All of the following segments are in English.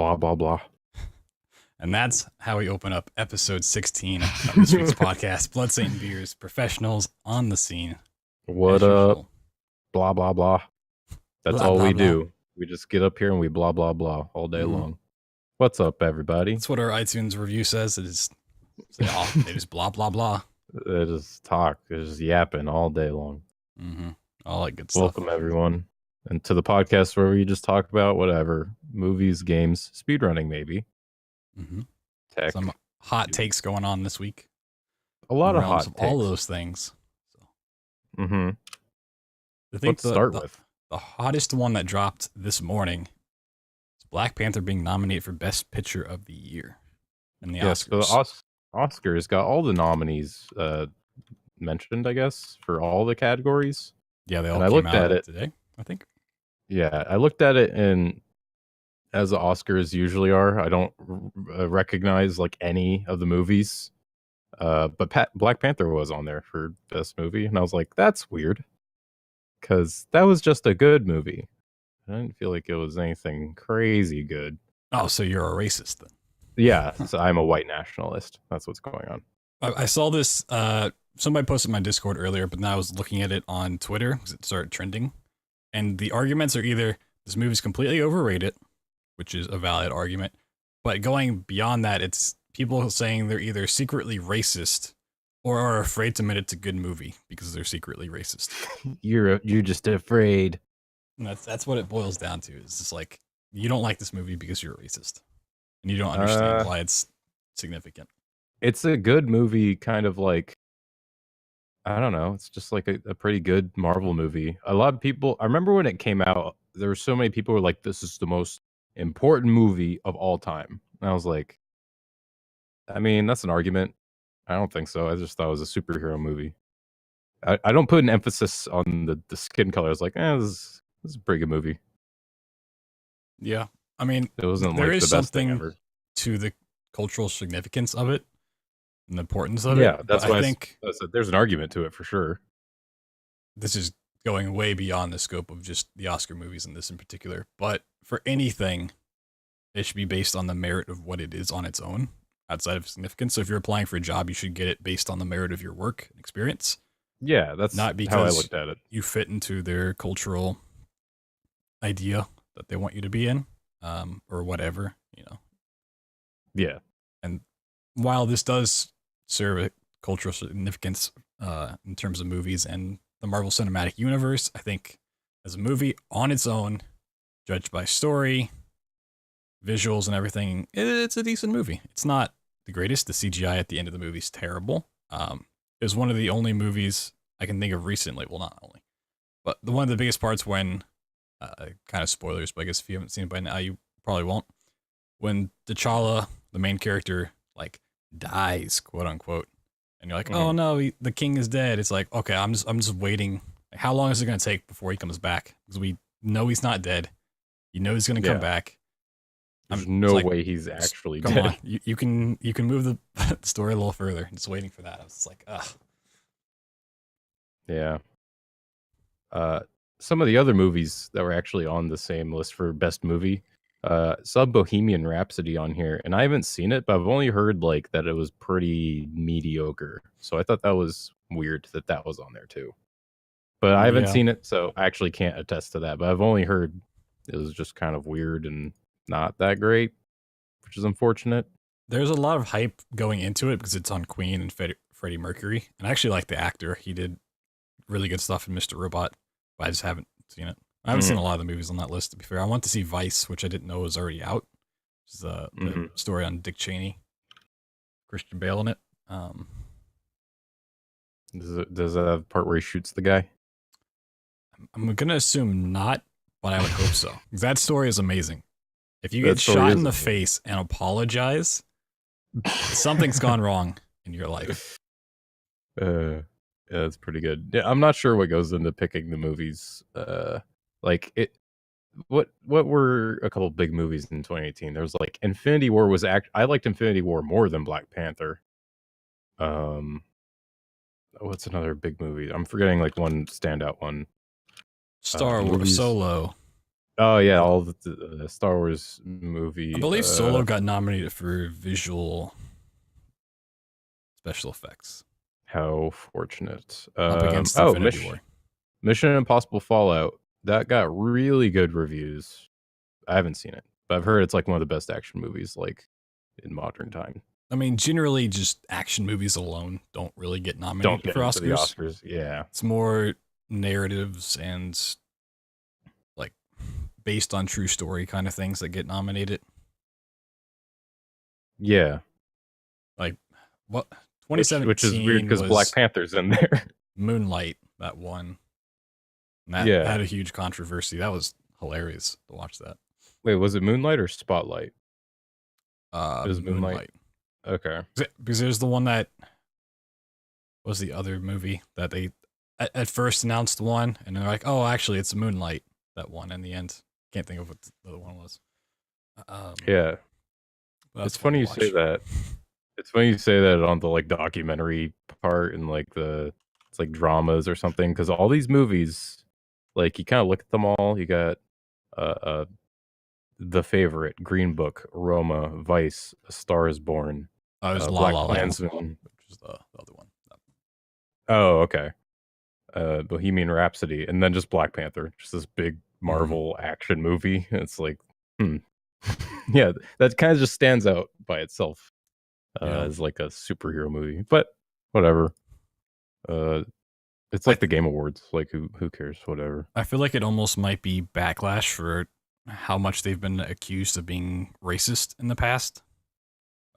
Blah, blah, blah. And that's how we open up episode 16 of this week's podcast, Blood, Saint, and Beers, professionals on the scene. What as up? usual. Blah, blah, blah. That's Blah, all blah, we blah. do. We just get up here and we blah, blah, blah all day Mhm. long. What's up, everybody? That's what our iTunes review says. It is, they just blah, blah, blah. It is talk. It's just yapping all day long. Mm-hmm. All that good stuff. Welcome, everyone. And to the podcast where we just talk about whatever. Movies, games, speedrunning maybe. Mm-hmm. Tech. Some hot takes going on this week. A lot of realms hot of all takes. those things. So, Mm-hmm. I think Let's start with. the hottest one that dropped this morning is Black Panther being nominated for Best Picture of the Year in the Yes, Oscars. so the Oscars got all the nominees mentioned, I guess, for all the categories. Yeah, they all and I came looked out at it today, I think. Yeah, I looked at it, and as the Oscars usually are, I don't recognize like any of the movies. But Black Panther was on there for best movie, and I was like, that's weird, because that was just a good movie. I didn't feel like it was anything crazy good. Oh, so you're a racist then? Yeah, so I'm a white nationalist. That's what's going on. I saw this. Somebody posted in my Discord earlier, but now I was looking at it on Twitter because it started trending. And the arguments are either this movie's completely overrated, which is a valid argument, but going beyond that, it's people saying they're either secretly racist or are afraid to admit it's a good movie because they're secretly racist. You're just afraid. And that's what it boils down to. It's just like you don't like this movie because you're a racist, and you don't understand why it's significant. It's a good movie, kind of like, I don't know. It's just like a pretty good Marvel movie. A lot of people, I remember when it came out, there were so many people who were like, this is the most important movie of all time. And I was like, I mean, that's an argument. I don't think so. I just thought it was a superhero movie. I don't put an emphasis on the skin color. I was like, this is a pretty good movie. Yeah. I mean, It wasn't there like is the best thing something ever. to the cultural significance of it and the importance of Yeah, it. that's but why I think I said there's an argument to it for sure. this is going way beyond the scope of just the Oscar movies and this in particular. But for anything, it should be based on the merit of what it is on its own, outside of significance. So if you're applying for a job, you should get it based on the merit of your work and experience. Yeah, that's not how I because looked at it. you fit into their cultural idea that they want you to be in, or whatever, Yeah. And while this does serve a cultural significance in terms of movies and the Marvel Cinematic Universe, I think as a movie on its own, judged by story, visuals, and everything, it's a decent movie. It's not the greatest. The CGI at the end of the movie is terrible. It was one of the only movies I can think of recently. Well, not only, but one of the biggest parts when, kind of spoilers, but I guess if you haven't seen it by now, you probably won't. When T'Challa, the main character, like dies, quote unquote, and you're like, oh no, the king is dead. It's like, okay, I'm just waiting. How long is it going to take before he comes back? Because we know he's not dead. You know he's going to come back. There's no way he's actually come dead. on, you can move the story a little further. I'm just waiting for that. I was just like, ugh. Yeah. Some of the other movies that were actually on the same list for best movie, saw Bohemian Rhapsody on here, and I haven't seen it, but I've only heard like that it was pretty mediocre. So I thought that was weird that was on there too. But I haven't seen it, so I actually can't attest to that. But I've only heard it was just kind of weird and not that great, which is unfortunate. There's a lot of hype going into it because it's on Queen and Freddie Mercury, and I actually like the actor. He did really good stuff in Mr. Robot, but I just haven't seen it. I haven't seen a lot of the movies on that list, to be fair. I want to see Vice, which I didn't know was already out. Which is the story on Dick Cheney, Christian Bale in it. Does it have a part where he shoots the guy? I'm going to assume not, but I would hope so. That story is amazing. If you get shot in the face and apologize, something's gone wrong in your life. Yeah, that's pretty good. Yeah, I'm not sure what goes into picking the movies. Like it, what were a couple big movies in 2018? There was like Infinity War was I liked Infinity War more than Black Panther. What's another big movie? I'm forgetting like one standout one. Star Wars Solo. Oh yeah, Uh, all the Star Wars I movie. believe Solo got nominated for visual special effects, How fortunate. up against Oh, Infinity War. Mission Impossible Fallout. That got really good reviews. I haven't seen it, but I've heard it's like one of the best action movies like in modern time. I mean, generally, just action movies alone don't really get Don't nominated get for into the Oscars. Oscars. Yeah. It's more narratives and like based on true story kind of things that get nominated. Yeah. Like what Which is weird 2017 because Black was Panther's in there. Moonlight that won. And that Yeah. had a huge controversy. That was hilarious to watch that. Wait, was it Moonlight or Spotlight? It was Moonlight. Moonlight. Okay. Because there's the one that was the other movie that they at first announced one, and they're like, "Oh, actually, it's Moonlight that one." In the end, can't think of what the other one was. Yeah. It's funny you say that. It's funny you say that on the like documentary part and like it's like dramas or something because all these movies, like you kind of look at them all. You got uh The Favorite, Green Book, Roma, Vice, A Star Is Born, Oh, it was La Black La Land, Klansman. which is the other one. Oh, okay. Bohemian Rhapsody, and then just Black Panther, just this big Marvel action movie. It's like, yeah, that kind of just stands out by itself as like a superhero movie. But whatever. It's like the Game Awards. Like who cares? Whatever. I feel like it almost might be backlash for how much they've been accused of being racist in the past.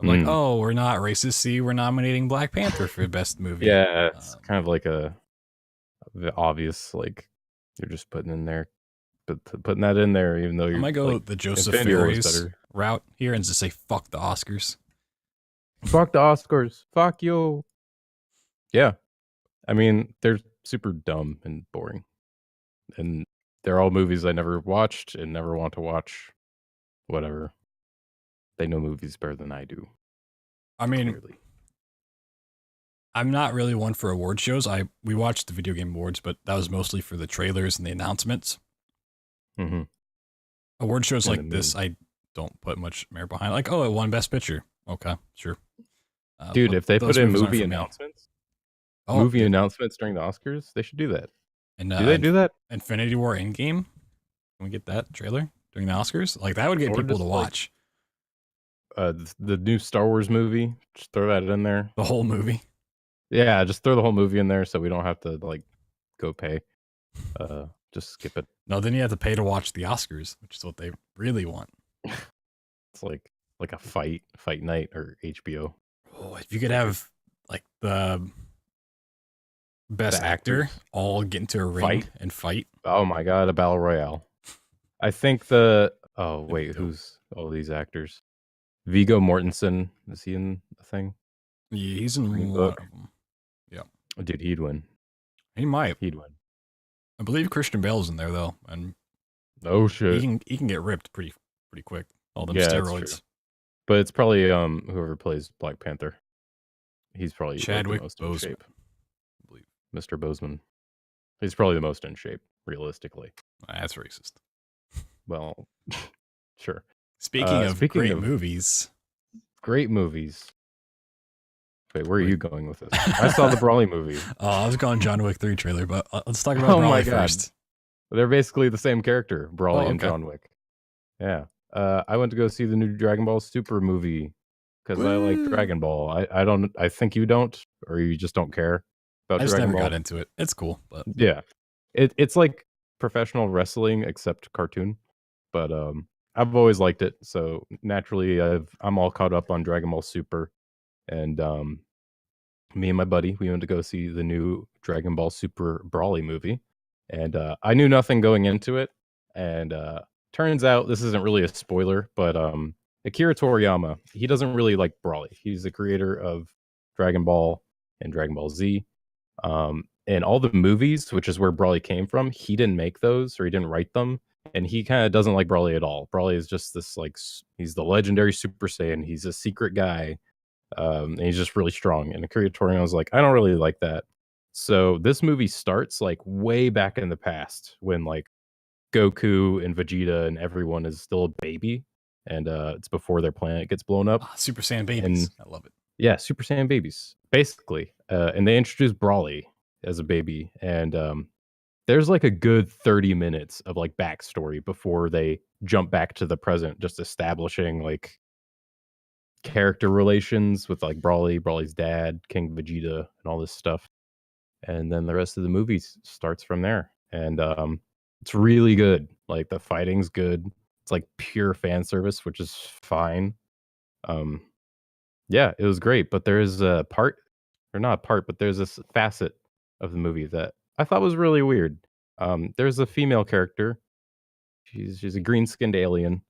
I'm like, oh, we're not racist. See, we're nominating Black Panther for best movie. Yeah, it's kind of like the obvious, like you're just putting in there, but putting that in there, even though you're. I might go like, the Joseph Infinity War is Fares better. route here and just say fuck the Oscars. Fuck the Oscars. Fuck you. Yeah, I mean they're super dumb and boring, and they're all movies I never watched and never want to watch. Whatever. They know movies better than I do. I mean, clearly. I'm not really one for award shows. We watched the video game awards, but that was mostly for the trailers and the announcements. Mm-hmm. Award shows like this, I don't put much merit behind. Like, oh, it won Best Picture. Okay, sure. Dude, if they put in movie announcements, announcements during the Oscars, they should do that. And do they do that? Infinity War Endgame? Can we get that trailer during the Oscars? Like that would get people to watch. The new Star Wars movie, just throw that in there. The whole movie. Yeah, just throw the whole movie in there so we don't have to like go pay. Just skip it. No, then you have to pay to watch the Oscars, which is what they really want. It's like a fight night or HBO. Oh, if you could have like the best actor all get into a ring and fight. Oh my god, a battle royale. I think who's all these actors? Viggo Mortensen, is he in the thing? Yeah, he's in one of them. Yeah. Dude, he'd win. He might. He'd win. I believe Christian Bale's in there though, and oh shit, he can get ripped pretty quick. All them steroids. But it's probably whoever plays Black Panther. He's probably Chadwick the most Boseman, in shape. I believe. Mr. Boseman. He's probably the most in shape, realistically. That's racist. Well, sure. Speaking of great movies. Great movies. Wait, where are you going with this? I saw the Brawley movie. Oh, I was going John Wick 3 trailer, but let's talk about Brawley first. They're basically the same character, Brawley and John Wick. Yeah. I went to go see the new Dragon Ball Super movie because I like Dragon Ball. I think you don't, or you just don't care about Dragon Ball. I just never got into it. It's cool, but yeah, it's like professional wrestling except cartoon. But I've always liked it, so naturally I'm all caught up on Dragon Ball Super, and me and my buddy we went to go see the new Dragon Ball Super Brawley movie, and I knew nothing going into it, and turns out this isn't really a spoiler, but Akira Toriyama, he doesn't really like Brawley. He's the creator of Dragon Ball and Dragon Ball Z. And all the movies, which is where Brawley came from, he didn't make those or he didn't write them. And he kind of doesn't like Brawley at all. Brawley is just this like, he's the legendary Super Saiyan. He's a secret guy. And he's just really strong. And Akira Toriyama was like, I don't really like that. So this movie starts like way back in the past when like Goku and Vegeta and everyone is still a baby, and it's before their planet gets blown up. Super Saiyan babies. And I love it. yeah, Super Saiyan babies, basically. And they introduced Brawly as a baby, and there's like a good 30 minutes of like backstory before they jump back to the present, just establishing like character relations with like Brawly's dad, King Vegeta, and all this stuff. And then the rest of the movie starts from there. And it's really good. Like the fighting's good. It's like pure fan service, which is fine. Um, yeah, it was great. But there's a part, or not a part, but there's this facet of the movie that I thought was really weird. There's a female character. She's a green skinned alien,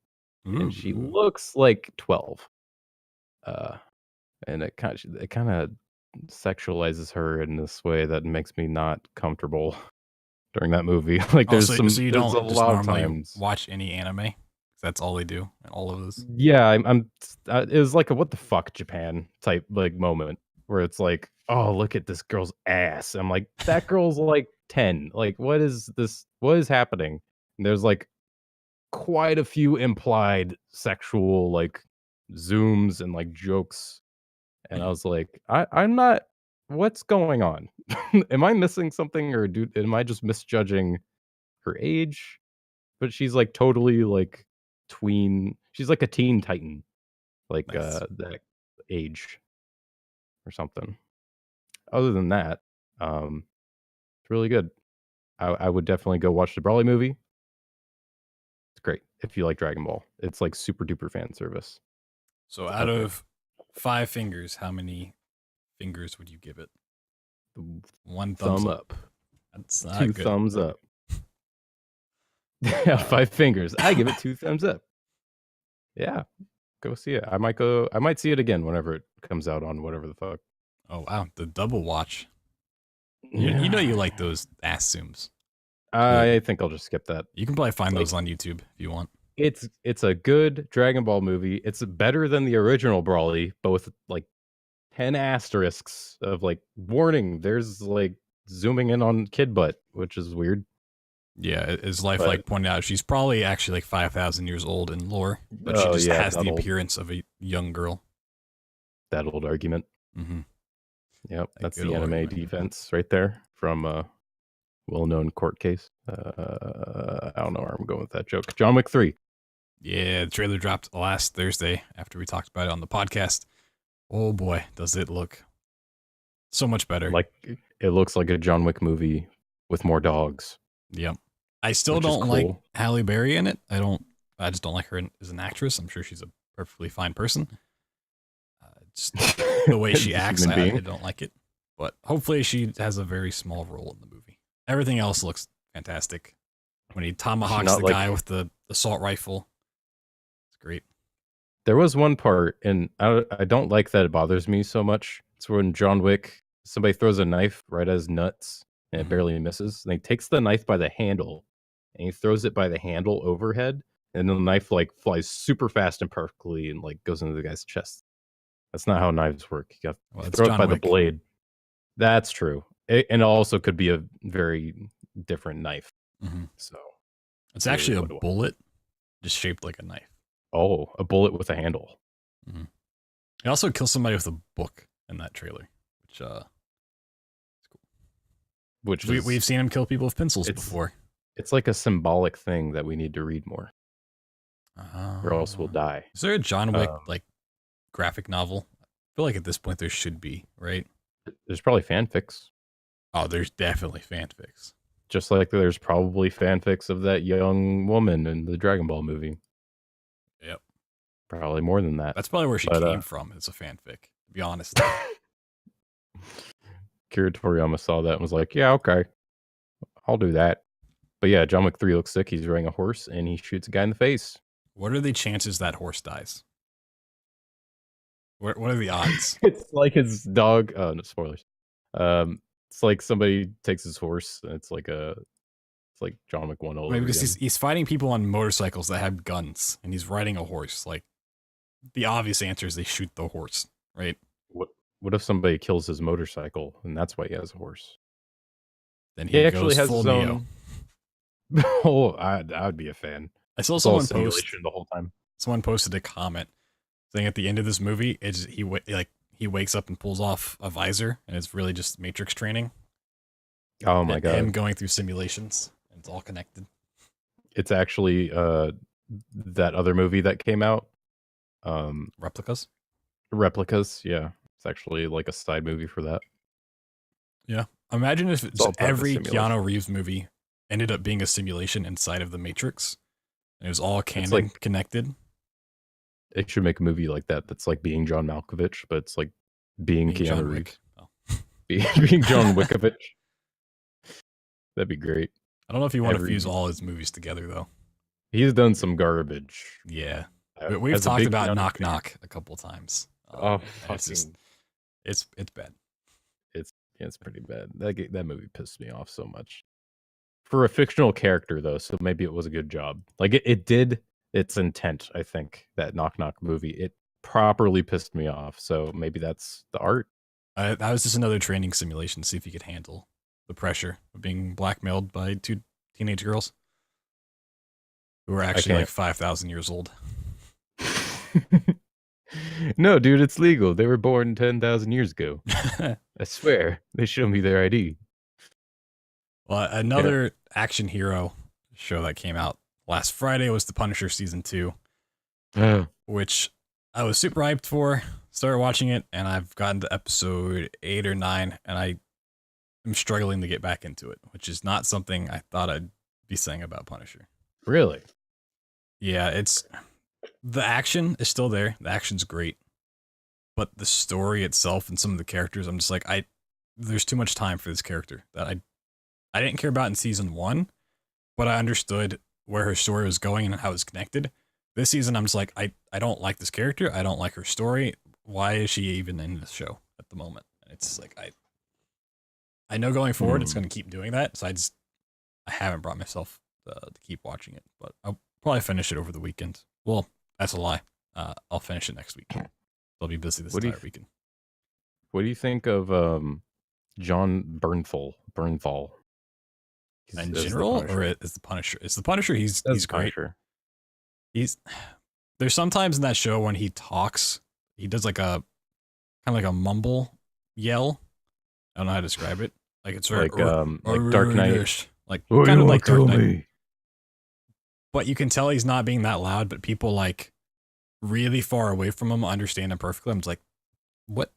and she Ooh. looks like 12. And it kind of sexualizes her in this way that makes me not comfortable during that movie. Like Oh, there's so you there's a don't just lot of normally times. watch any anime? That's all they do in all of this. Yeah, I'm it was like a what the fuck Japan type like moment where it's like, oh, look at this girl's ass. I'm like, that girl's like 10. Like, what is this? What is happening? And there's like quite a few implied sexual like zooms and like jokes. And I was like, I'm not, what's going on? Am I missing something, or am I just misjudging her age? But she's like totally like tween. She's like a teen titan, like Nice. that age or something. Other than that, it's really good. I would definitely go watch the Brawly movie. It's great if you like Dragon Ball. It's like super duper fan service. So out Okay. of 5 fingers, how many fingers would you give it? 1 Thumb up. That's not 2 good. thumbs up. Yeah, 5 fingers. I give it 2 thumbs up. Yeah, go see it. I might see it again whenever it comes out on whatever the fuck. Oh wow, the double watch. You know you like those ass zooms. I think I'll just skip that. You can probably find It's those on YouTube if you want. It's a good Dragon Ball movie. It's better than the original Brawly, but with like 10 asterisks of like warning. There's like zooming in on kid butt, which is weird. Yeah, as Life But- like pointed out, she's probably actually like 5,000 years old in lore, but she Oh, just yeah, has that the old. appearance of a young girl. That old argument. Mm-hmm. Yep, that's good the old anime argument. defense right there from a well-known court case. I don't know where I'm going with that joke. John Wick 3. Yeah, the trailer dropped last Thursday after we talked about it on the podcast. Oh boy, does it look so much better. Like it looks like a John Wick movie with more dogs. Yep. I still Which is don't like cool. Halle Berry in it. I just don't like her as an actress. I'm sure she's a perfectly fine person. Just the way she acts, I don't like it. But hopefully she has a very small role in the movie. Everything else looks fantastic. When he tomahawks not the like- guy with the assault rifle, it's great. There was one part, and I don't like that it bothers me so much. It's when John Wick, somebody throws a knife right at his nuts, and it Mhm. barely misses. And he takes the knife by the handle, and he throws it by the handle overhead, and then the knife like flies super fast and perfectly, and like goes into the guy's chest. That's not how knives work. You got Well, to it's throw John it by Wick. the blade. That's true. And it also could be a very different knife. Mhm. So, It's actually a what do I- bullet just shaped like a knife. oh, a bullet with a handle. He also kills somebody with a book in that trailer, which Which is, we've seen him kill people with pencils it's- before. it's like a symbolic thing that we need to read more, or else we'll die. Is there a John Wick Um, like graphic novel? I feel like at this point there should be, right? There's probably fanfics, Oh, there's definitely fanfics. just like there's probably fanfics of that young woman in the Dragon Ball movie. Yep. Probably more than that. That's probably where she But, came from. It's a fanfic, to be honest. Kira Toriyama saw that and was like, yeah, okay, I'll do that. But yeah, John Wick 3 looks sick. He's riding a horse and he shoots a guy in the face. What are the chances that horse dies? What are the odds? It's like his dog. Oh, no spoilers. It's like somebody takes his horse and it's like John Wick 1 all Maybe over because again. he's fighting people on motorcycles that have guns, and he's riding a horse. Like, the obvious answer is they shoot the horse, right? What if somebody kills his motorcycle and that's why he has a horse? Then He he actually goes has full his Neo. own. Oh, I would be a fan. I saw It's all someone post. simulation the whole time. Someone posted a comment saying at the end of this movie, he wakes up and pulls off a visor, and it's really just Matrix training. Oh my god! Him going through simulations, and it's all connected. It's actually that other movie that came out. Replicas. Replicas. Yeah, it's actually like a side movie for that. Yeah. Imagine if It's all part of the every simulation. Keanu Reeves movie ended up being a simulation inside of the Matrix, and it was all canon like- connected. It should make a movie like that. That's like being John Malkovich, but it's like being Keanu John Reeves. Wick. Oh. Being John Wickovich. That'd be great. I don't know if you want to fuse all his movies together though. He's done some garbage. Yeah. We've talked about Knock Knock a couple times. Oh, it's bad. It's pretty bad. That movie pissed me off so much. For a fictional character though, so maybe it was a good job. Like it did its intent, I think, that Knock Knock movie. It properly pissed me off. So maybe that's the art. That was just another training simulation to see if he could handle the pressure of being blackmailed by 2 teenage girls who were actually like 5,000 years old. No, dude, it's legal. They were born 10,000 years ago. I swear. They show me their ID. Well, another action hero show that came out last Friday was The Punisher Season 2, which I was super hyped for. Started watching it, and I've gotten to episode 8 or 9, and I am struggling to get back into it, which is not something I thought I'd be saying about Punisher. Really? Yeah, the action is still there. The action's great. But the story itself and some of the characters, I'm just like, there's too much time for this character that I didn't care about in season 1, but I understood where her story was going and how it was connected. This season, I'm just like, I don't like this character. I don't like her story. Why is she even in this show at the moment? And it's like, I know going forward it's going to keep doing that. So I haven't brought myself to keep watching it, but I'll probably finish it over the weekend. Well, that's a lie. I'll finish it next week. I'll be busy this entire weekend. What do you think of John Bernthal? In general, or is the Punisher? Is the Punisher? He's great. Punisher. There's sometimes in that show when he talks, he does like a kind of like a mumble yell. I don't know how to describe it. Like it's very like Dark Knight. Like kind of like Dark Knight. But you can tell he's not being that loud, but people like really far away from him understand him perfectly. I'm just like, what?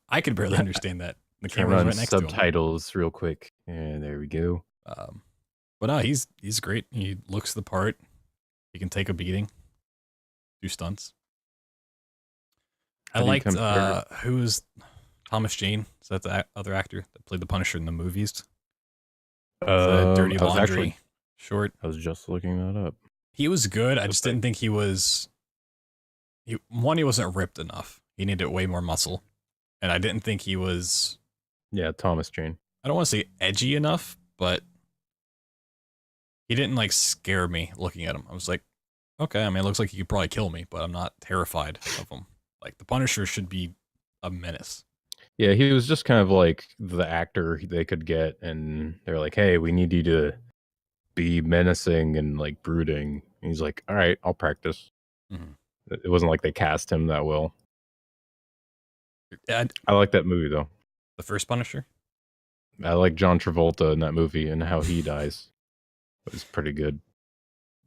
I could barely understand that. The camera's right next to him. Subtitles real quick. And there we go. But no, he's great. He looks the part. He can take a beating. Do stunts. I liked who was Thomas Jane? Is that the other actor that played the Punisher in the movies? The Dirty Laundry short. I was just looking that up. He was good. I just didn't think he was. He wasn't ripped enough. He needed way more muscle, and I didn't think he was. Yeah, Thomas Jane. I don't want to say edgy enough, but he didn't like scare me looking at him. I was like, okay, I mean, it looks like he could probably kill me, but I'm not terrified of him. Like the Punisher should be a menace. Yeah, he was just kind of like the actor they could get, and they're like, hey, we need you to be menacing and like brooding. And he's like, all right, I'll practice. Mm-hmm. It wasn't like they cast him that well. I like that movie though. The first Punisher? I like John Travolta in that movie and how he dies. It was pretty good.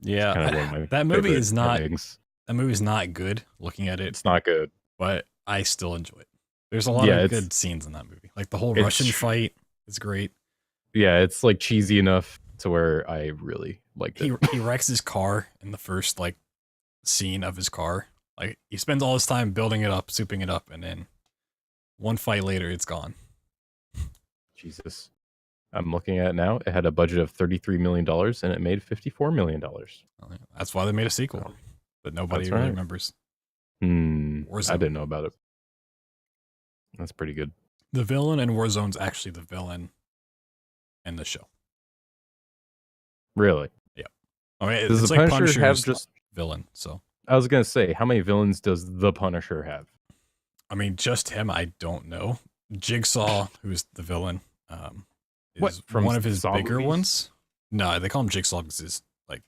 Yeah, that movie is not. Endings. That movie's not good. Looking at it, it's not good, but I still enjoy it. There's a lot of good scenes in that movie. Like the whole Russian fight is great. Yeah, it's like cheesy enough to where I really liked it. He wrecks his car in the first like scene of his car. Like he spends all his time building it up, souping it up, and then one fight later, it's gone. Jesus. I'm looking at it now. It had a budget of $33 million and it made $54 million. That's why they made a sequel, but nobody really remembers. I didn't know about it. That's pretty good. The villain in Warzone's actually the villain in the show. Really? Yeah. I mean, does it's the like Punisher have just villain? So I was gonna say, how many villains does the Punisher have? I mean, just him. I don't know. Jigsaw, who's the villain, is one of his bigger ones. No, they call him Jigsaw because his like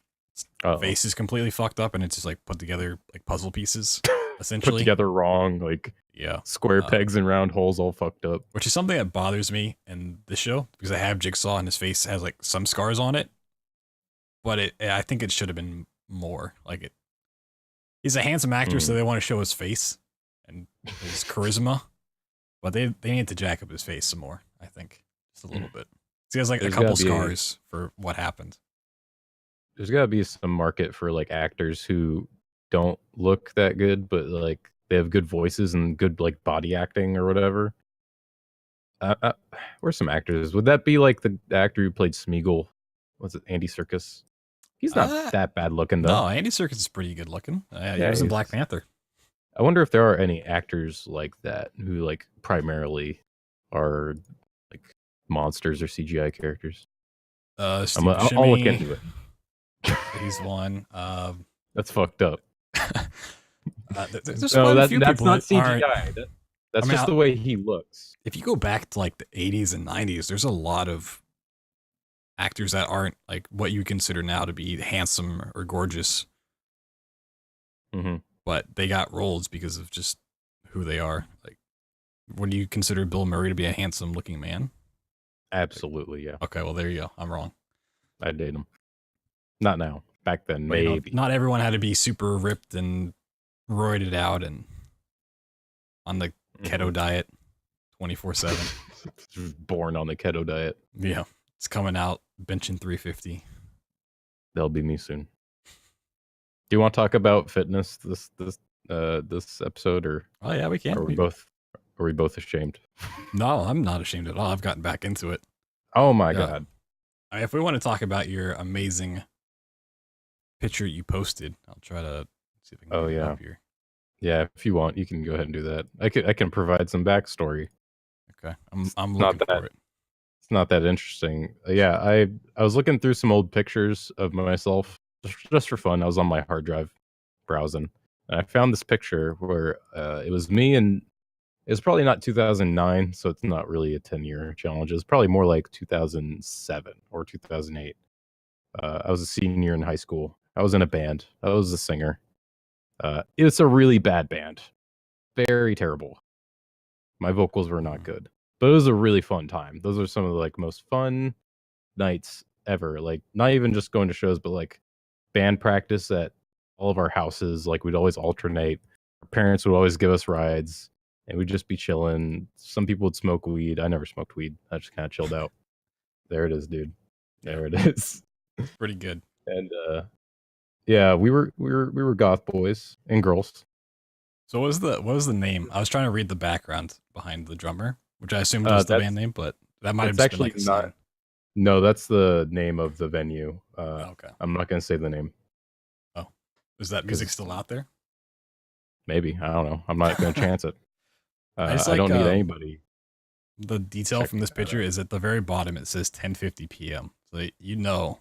Oh, face is completely fucked up and it's just like put together like puzzle pieces, put essentially. together wrong, like Yeah. square pegs and round holes, all fucked up. Which is something that bothers me in this show because I have Jigsaw and his face has like some scars on it, but I think it should have been more. Like it, he's a handsome actor, so they want to show his face and his charisma, but they need to jack up his face some more. I think just a little bit. So he has like There's a couple gotta be scars for what happened. There's got to be some market for like actors who don't look that good, but like they have good voices and good like body acting or whatever. Where's some actors? Would that be like the actor who played Smeagol? Was it Andy Serkis? He's not that bad looking though. No, Andy Serkis is pretty good looking. He Yeah, was in Black Panther. I wonder if there are any actors like that who like primarily are like monsters or CGI characters. Steve I'll look into it. He's one. That's fucked up. There's No, quite a few that's people not that aren't. CGI. That's I mean, just the way he looks. If you go back to like the 80s and 90s, there's a lot of actors that aren't like what you consider now to be handsome or gorgeous, but they got roles because of just who they are. Like, would you consider Bill Murray to be a handsome looking man? Absolutely, yeah. Okay, well there you go. I'm wrong. I'd date him. Not now. Back then, But, maybe. Not everyone had to be super ripped and roided out and on the keto diet 24/7. Born on the keto diet. Yeah, it's coming out benching 350. That'll be me soon. Do you want to talk about fitness this episode, or oh yeah, we can. Are we both ashamed? No, I'm not ashamed at all. I've gotten back into it. Oh my god! If we want to talk about your amazing picture you posted, I'll try to see if I can get it up here. Yeah, if you want, you can go ahead and do that. I can provide some backstory. Okay, I'm looking for it. It's not that interesting. Yeah, I was looking through some old pictures of myself just for fun. I was on my hard drive browsing, and I found this picture where it was me, and it's probably not 2009, so it's not really a 10-year challenge. It's probably more like 2007 or 2008. I was a senior in high school. I was in a band. I was a singer. It's a really bad band. Very terrible. My vocals were not good, but it was a really fun time. Those are some of the like most fun nights ever. Like not even just going to shows, but like band practice at all of our houses. Like we'd always alternate. Our parents would always give us rides, and we'd just be chilling. Some people would smoke weed. I never smoked weed. I just kind of chilled out. There it is, dude. There it is. Pretty good. And yeah, we were goth boys and girls. So what was the name? I was trying to read the background behind the drummer, which I assumed was the band name, but that might have just actually been like not. No, that's the name of the venue. Okay. I'm not gonna say the name. Oh, is that music still out there? Maybe, I don't know. I'm not gonna chance it. I like, don't need anybody. The detail from this picture is at the very bottom. It says 10:50 p.m. So you know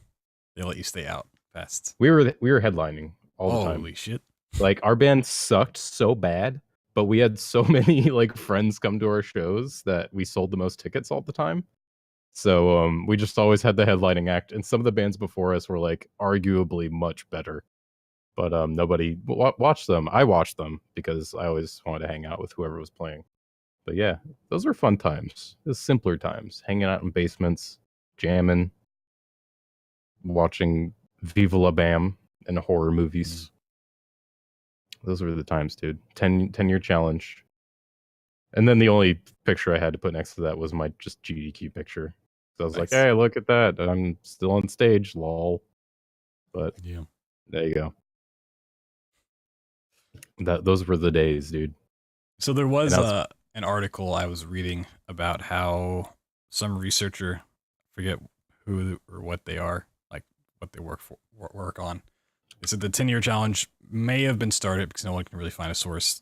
they let you stay out fast. We were headlining all the time. Holy shit! Like our band sucked so bad, but we had so many like friends come to our shows that we sold the most tickets all the time. So we just always had the headlining act, and some of the bands before us were like arguably much better. But nobody watched them. I watched them because I always wanted to hang out with whoever was playing. But yeah, those were fun times. It was simpler times, hanging out in basements, jamming, watching Viva La Bam and horror movies. Those were the times, dude. 10-year challenge. And then the only picture I had to put next to that was my just GDQ picture. So I was like, hey, look at that. I'm still on stage, lol. But yeah, there you go. Those were the days, dude. So there was an article I was reading about how some researcher, forget who or what they are, like what they work on. They said the 10-year challenge may have been started because no one can really find a source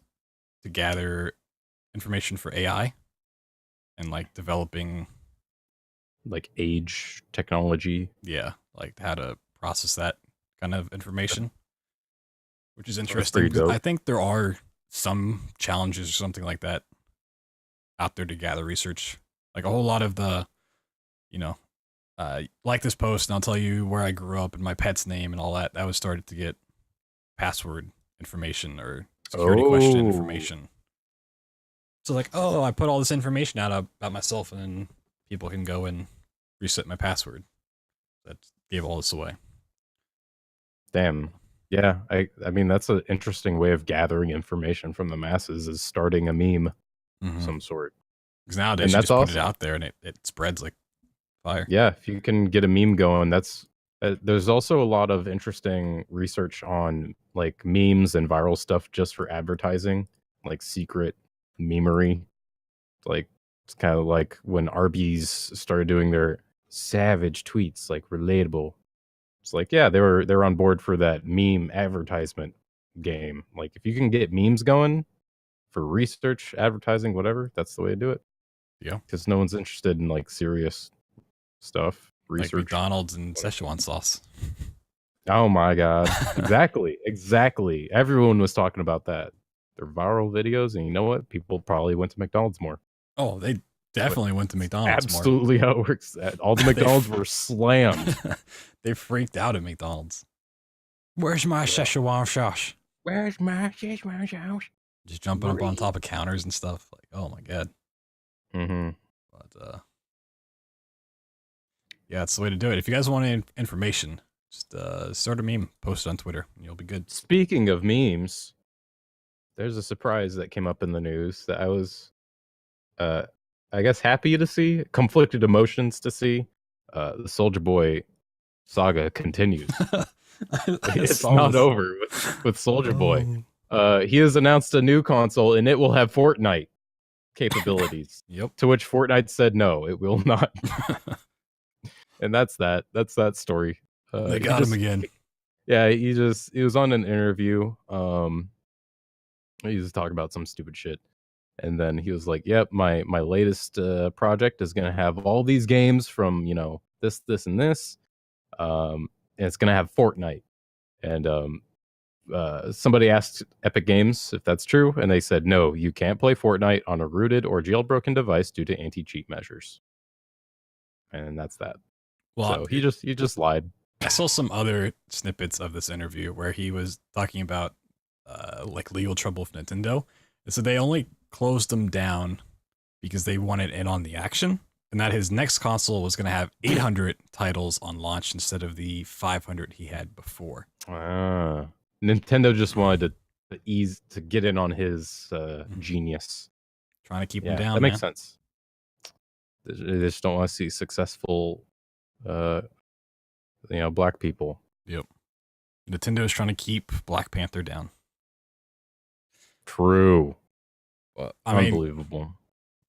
to gather information for AI and like developing like age technology. Yeah, like how to process that kind of information, which is interesting. I think there are some challenges or something like that out there to gather research. Like a whole lot of the, like this post and I'll tell you where I grew up and my pet's name and all that. That was started to get password information or security question Oh, information. So like, oh, I put all this information out about myself and then people can go and reset my password. That gave all this away. damn. Yeah, I mean that's an interesting way of gathering information from the masses is starting a meme of some sort. Because nowadays And you that's just put it awesome. out there and it spreads like fire. Yeah, if you can get a meme going, that's there's also a lot of interesting research on like memes and viral stuff just for advertising, like secret memery. Like it's kind of like when Arby's started doing their savage tweets, like relatable. It's like, yeah, they were on board for that meme advertisement game. Like if you can get memes going for research, advertising, whatever, that's the way to do it. Yeah. Because no one's interested in like serious stuff, Like research. McDonald's and Szechuan sauce. Oh my god. Exactly. Exactly. Everyone was talking about that. They're viral videos, and you know what? People probably went to McDonald's more. Oh, they But definitely went to it's McDonald's more. absolutely how it works. All the They McDonald's were slammed. they freaked out at McDonald's. Where's my Szechuan sauce? Where's my Szechuan sauce? Just jumping up on top of counters and stuff. Like, oh my god. Mm-hmm. But yeah, it's the way to do it. If you guys want any information, just start a meme, post it on Twitter, and you'll be good. Speaking of memes, there's a surprise that came up in the news that I was, I guess, happy to see, conflicted emotions to see. The Soldier Boy saga continues. It's not over with Soldier Boy. He has announced a new console, and it will have Fortnite capabilities. Yep. To which Fortnite said, "No, it will not." And that's that. That's that story. They got him again. Yeah, he was on an interview. He was talking about some stupid shit, and then he was like, "Yep, my latest project is gonna have all these games from this and this, and it's gonna have Fortnite." And somebody asked Epic Games if that's true, and they said, "No, you can't play Fortnite on a rooted or jailbroken device due to anti-cheat measures." And that's that. Well, So he just lied. I saw some other snippets of this interview where he was talking about like legal trouble with Nintendo. And so they only closed them down because they wanted in on the action, and that his next console was going to have 800 titles on launch instead of the 500 he had before. Nintendo just wanted to get in on his genius. Trying to keep him down. That makes sense. They just don't want to see successful, black people. Yep. Nintendo is trying to keep Black Panther down. True. I mean, unbelievable.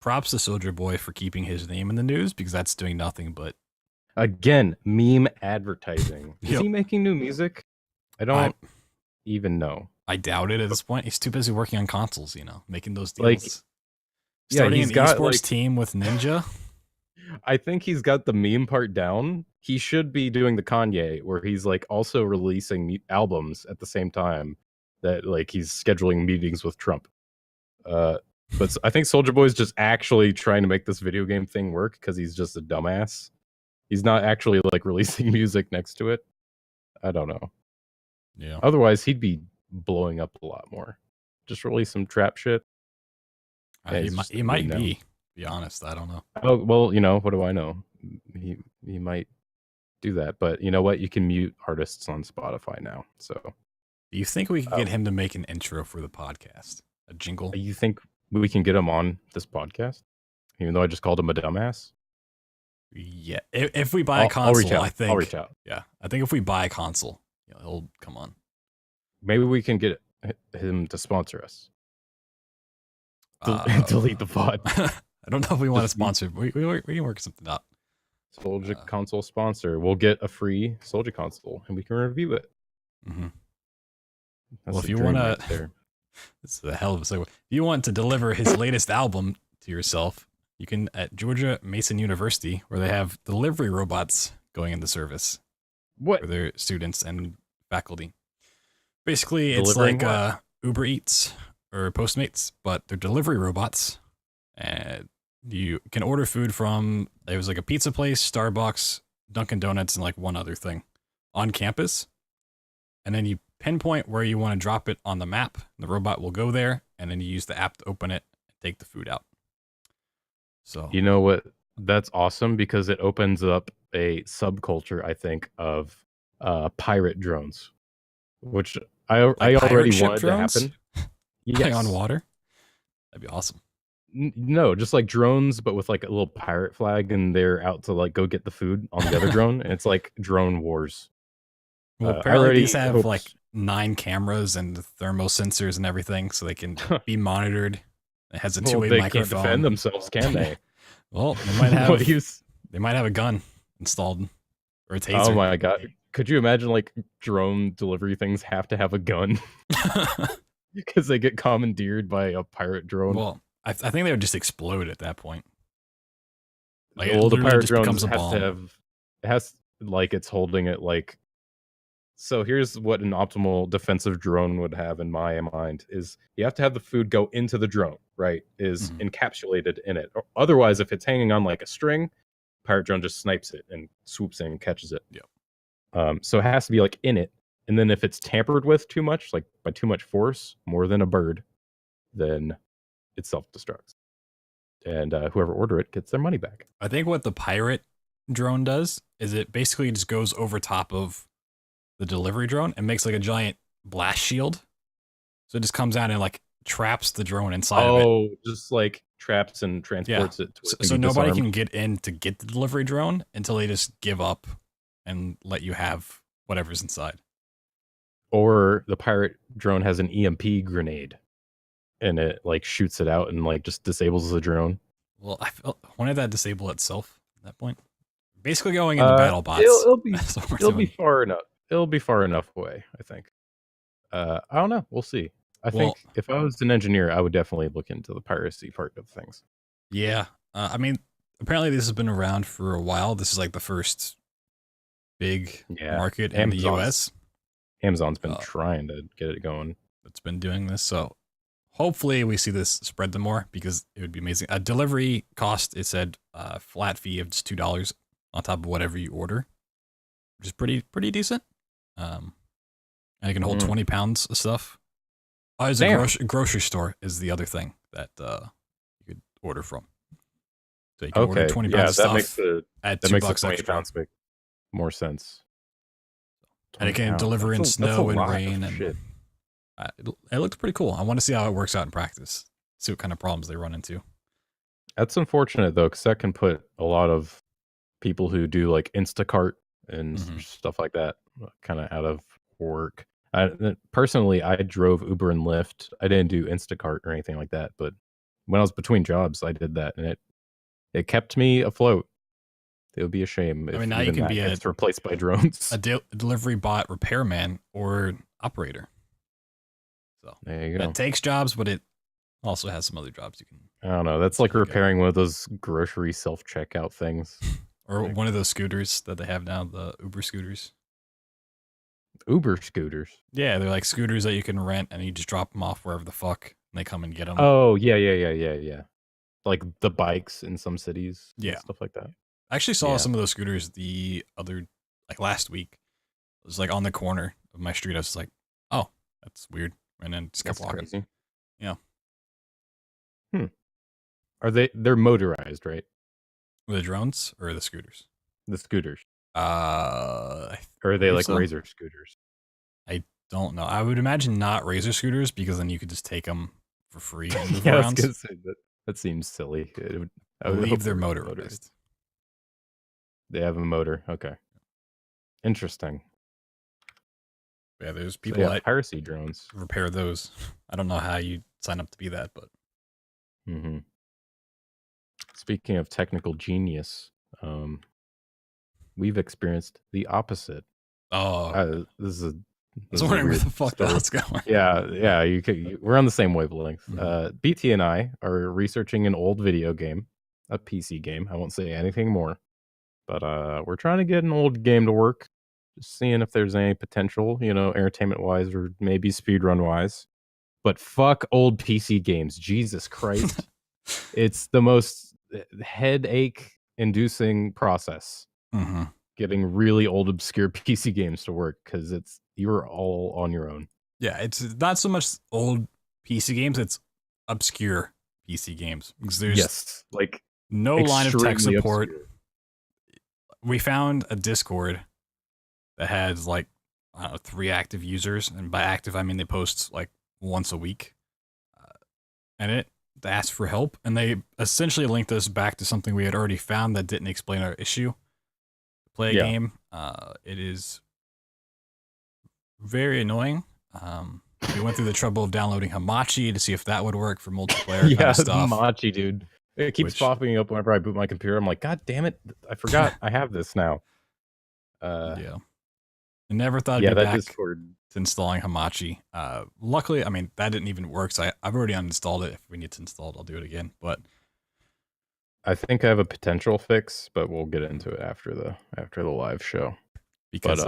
Props to Soldier Boy for keeping his name in the news because that's doing nothing but again meme advertising. Is Yep. he making new music? I don't even know. I doubt it at this point. He's too busy working on consoles, making those deals. Like, starting he's an got esports team with Ninja. I think he's got the meme part down. He should be doing the Kanye where he's like also releasing albums at the same time that like he's scheduling meetings with Trump. But I think Soldier Boy's just actually trying to make this video game thing work because he's just a dumbass. He's not actually like releasing music next to it. I don't know. Yeah. Otherwise, he'd be blowing up a lot more. Just release some trap shit. He might be honest. I don't know. Oh, well, what do I know? He might do that. But you know what? You can mute artists on Spotify now. So do you think we could get him to make an intro for the podcast? A jingle? You think we can get him on this podcast? Even though I just called him a dumbass? Yeah. If we buy a console, I think. I'll reach out. Yeah. I think if we buy a console, he'll come on. Maybe we can get him to sponsor us. Delete the VOD. I don't know if we want to sponsor. We can work something out. Soldier console sponsor. We'll get a free Soldier console and we can review it. Mm-hmm. Well, if you want to, this is a hell of a segue. If you want to deliver his latest album to yourself, you can at Georgia Mason University, where they have delivery robots going into service. What? For their students and faculty. Basically, it's like Uber Eats or Postmates, but they're delivery robots. And you can order food from, it was like a pizza place, Starbucks, Dunkin' Donuts, and like one other thing on campus. And then you pinpoint where you want to drop it on the map. The robot will go there, and then you use the app to open it and take the food out. So You know what? That's awesome because it opens up a subculture, I think, of pirate drones, which I like pirate already ship wanted drones, to happen. like on Yes. water. That'd be awesome. No, just like drones, but with like a little pirate flag, and they're out to like go get the food on the other drone. And it's like drone wars. Well, I apparently these already have like hoped. 9 cameras and thermal sensors and everything, so they can be monitored. It has a Well, two-way they can't defend microphone. themselves, can they? Well, they might What have use? they might have a gun installed or a Oh taser. my god! Could you imagine like drone delivery things have to have a gun because they get commandeered by a pirate drone? Well, I think they would just explode at that point. Like it Well, the literally pirate just drones becomes a has to bomb. have it has like it's holding it like. So here's what an optimal defensive drone would have in my mind is you have to have the food go into the drone, right? Is encapsulated in it. Or otherwise, if it's hanging on like a string, pirate drone just snipes it and swoops in and catches it. Yeah. So it has to be like in it. And then if it's tampered with too much, like by too much force, more than a bird, then it self-destructs. And whoever ordered it gets their money back. I think what the pirate drone does is it basically just goes over top of the delivery drone and makes like a giant blast shield. So it just comes out and like traps the drone inside of it. Oh, just like traps and transports it. To So nobody can get in to get the delivery drone until they just give up and let you have whatever's inside. Or the pirate drone has an EMP grenade and it like shoots it out and like just disables the drone. Well, I felt when did that disable itself at that point? Basically going into battle bots. It'll be far enough. It'll be far enough away, I think. I don't know. We'll see. I think if I was an engineer, I would definitely look into the piracy part of things. Yeah. I mean, apparently this has been around for a while. This is like the first big market in the US. Amazon's been trying to get it going. It's been doing this. So hopefully we see this spread to more because it would be amazing. A delivery cost, it said flat fee of just $2 on top of whatever you order, which is pretty decent. And it can hold 20 pounds of stuff. As a grocery store is the other thing that you could order from. So you can order 20 pounds of stuff. That makes the 20 pounds make more sense. And it can deliver in snow and rain. And it looks pretty cool. I want to see how it works out in practice. See what kind of problems they run into. That's unfortunate though, because that can put a lot of people who do like Instacart and stuff like that kind of out of work. Personally, I drove Uber and Lyft. I didn't do Instacart or anything like that, but when I was between jobs, I did that, and it kept me afloat. It would be a shame if now you can be replaced by drones. A delivery bot repairman or operator. So there you go. It takes jobs, but it also has some other jobs you can. I don't know. That's like repairing one of those grocery self-checkout things. Or one of those scooters that they have now, the Uber scooters. Uber scooters? Yeah, they're like scooters that you can rent and you just drop them off wherever the fuck and they come and get them. Oh, yeah. Like the bikes in some cities. Yeah. Stuff like that. I actually saw some of those scooters last week. It was like on the corner of my street. I was like, oh, that's weird. And then just kept walking. Crazy. Yeah. They're motorized, right? The drones or the scooters? The scooters. Or are they like Razor scooters? I don't know. I would imagine not Razor scooters because then you could just take them for free and move around. I was gonna say that seems silly. I believe they're motorized. They have a motor. Okay. Interesting. Yeah, there's people that piracy drones repair those. I don't know how you sign up to be that, but. Speaking of technical genius, we've experienced the opposite. Oh, this is. I was wondering where the fuck that's going. Yeah. We're on the same wavelength. BT and I are researching an old video game, a PC game. I won't say anything more, but we're trying to get an old game to work. Just seeing if there's any potential, entertainment wise or maybe speedrun wise. But fuck old PC games. Jesus Christ. It's the most headache inducing process. getting really old, obscure PC games to work because you're all on your own. Yeah, it's not so much old PC games; it's obscure PC games because there's like no line of tech support. Obscure. We found a Discord that has like, I don't know, 3 active users, and by active I mean they post like once a week, and it asked for help, and they essentially linked us back to something we had already found that didn't explain our issue. Play a game. It is very annoying. We went through the trouble of downloading Hamachi to see if that would work for multiplayer kind of stuff. Hamachi, dude. It keeps popping up whenever I boot my computer. I'm like, God damn it! I forgot I have this now. Yeah, I never thought I'd be back Discord to installing Hamachi. Luckily, I mean that didn't even work, so I've already uninstalled it. If we need to install it, I'll do it again. But I think I have a potential fix, but we'll get into it after the live show. Because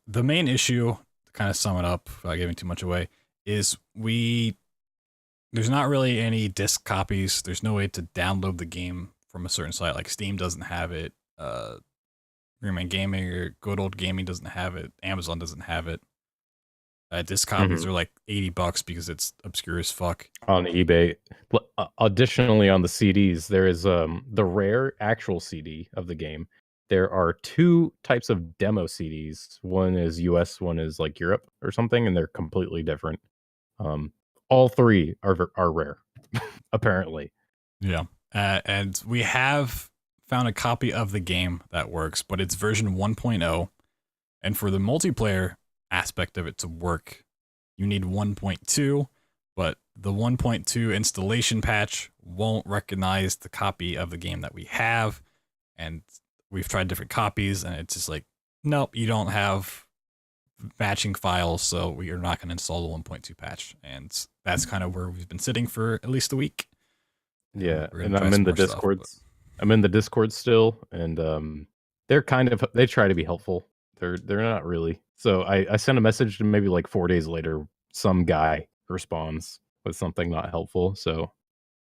the main issue, to kind of sum it up without giving too much away, is there's not really any disc copies. There's no way to download the game from a certain site. Like Steam doesn't have it. Rayman Gaming or Good Old Gaming doesn't have it. Amazon doesn't have it. Disc copies are like $80 because it's obscure as fuck on eBay. Additionally, on the CDs, there is the rare actual CD of the game. There are 2 types of demo CDs. One is US, one is like Europe or something, and they're completely different. All 3 are rare, apparently. Yeah, and we have found a copy of the game that works, but it's version 1.0, and for the multiplayer aspect of it to work, you need 1.2, but the 1.2 installation patch won't recognize the copy of the game that we have, and we've tried different copies, and it's just like, nope, you don't have matching files, so we are not going to install the 1.2 patch, and that's kind of where we've been sitting for at least a week. Yeah, and I'm in the Discord. I'm in the Discord still, and they try to be helpful. They're not really. So I sent a message, and maybe like 4 days later, some guy responds with something not helpful. So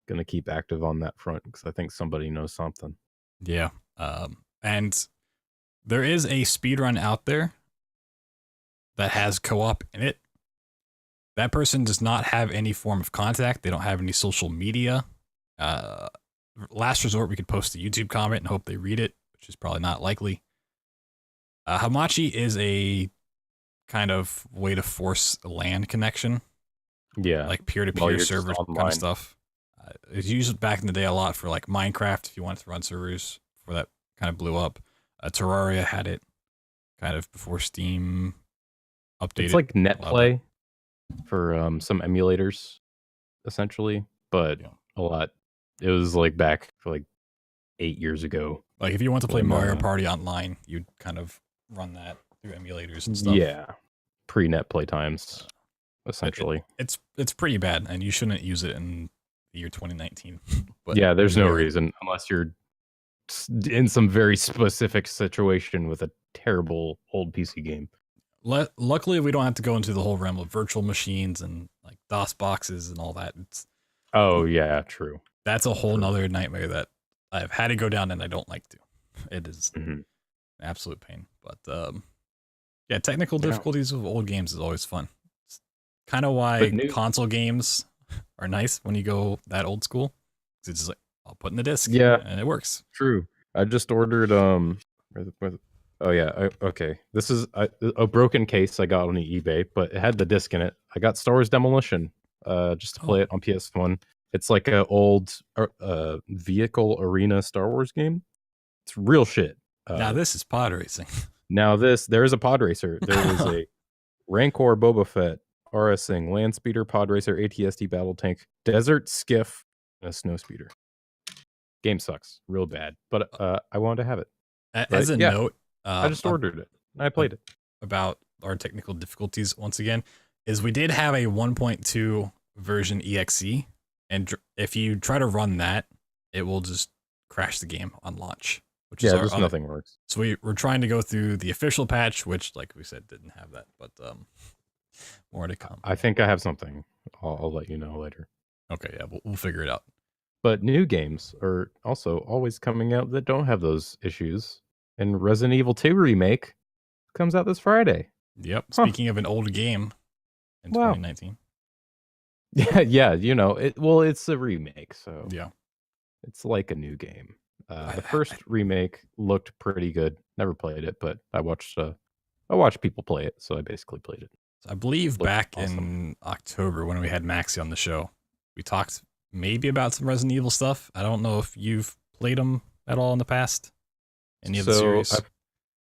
gonna keep active on that front because I think somebody knows something. Yeah, and there is a speedrun out there that has co-op in it. That person does not have any form of contact. They don't have any social media. Last resort, we could post a YouTube comment and hope they read it, which is probably not likely. Hamachi is a kind of way to force a LAN connection. Yeah. Like peer-to-peer server kind of stuff. It's used back in the day a lot for like Minecraft if you wanted to run servers before that kind of blew up. Terraria had it kind of before Steam updated. It's like NetPlay for some emulators, essentially, but a lot. It was like back for like 8 years ago. Like if you want to play Mario Party online, you'd kind of run that through emulators and stuff. Yeah, pre-NetPlay times, essentially. It's pretty bad, and you shouldn't use it in the year 2019. But yeah, there's no reason unless you're in some very specific situation with a terrible old PC game. Luckily, we don't have to go into the whole realm of virtual machines and like DOS boxes and all that. Yeah, true. That's a whole nother nightmare that I've had to go down, and I don't like to. It is an absolute pain. But yeah, technical difficulties of old games is always fun. It's kind of why console games are nice when you go that old school. It's just like, I'll put in the disc, and it works. True. I just ordered okay. This is a broken case I got on eBay, but it had the disc in it. I got Star Wars Demolition just to play it on PS1. It's like an old vehicle arena Star Wars game. It's real shit. Now this is pod racing. Now there is a pod racer. There is a Rancor Boba Fett, RSing, Land Speeder, Pod Racer, ATST Battle Tank, Desert Skiff, and a Snow Speeder. Game sucks real bad, but I wanted to have it. As a note, I just ordered it and I played it. About our technical difficulties, once again, is we did have a 1.2 version EXE, and if you try to run that, it will just crash the game on launch. Which is just nothing works. So we're trying to go through the official patch, which, like we said, didn't have that, but more to come. I think I have something. I'll let you know later. Okay, yeah, we'll figure it out. But new games are also always coming out that don't have those issues. And Resident Evil 2 remake comes out this Friday. Yep. Huh. Speaking of an old game in Wow. 2019. Yeah, you know, it's a remake, so Yeah. it's like a new game. I, The first remake looked pretty good. Never played it, but I watched people play it, so I basically played it. I believe Looked back awesome. in October when we had Maxi on the show, we talked maybe about some Resident Evil stuff. I don't know if you've played them at all in the past. Any of the series?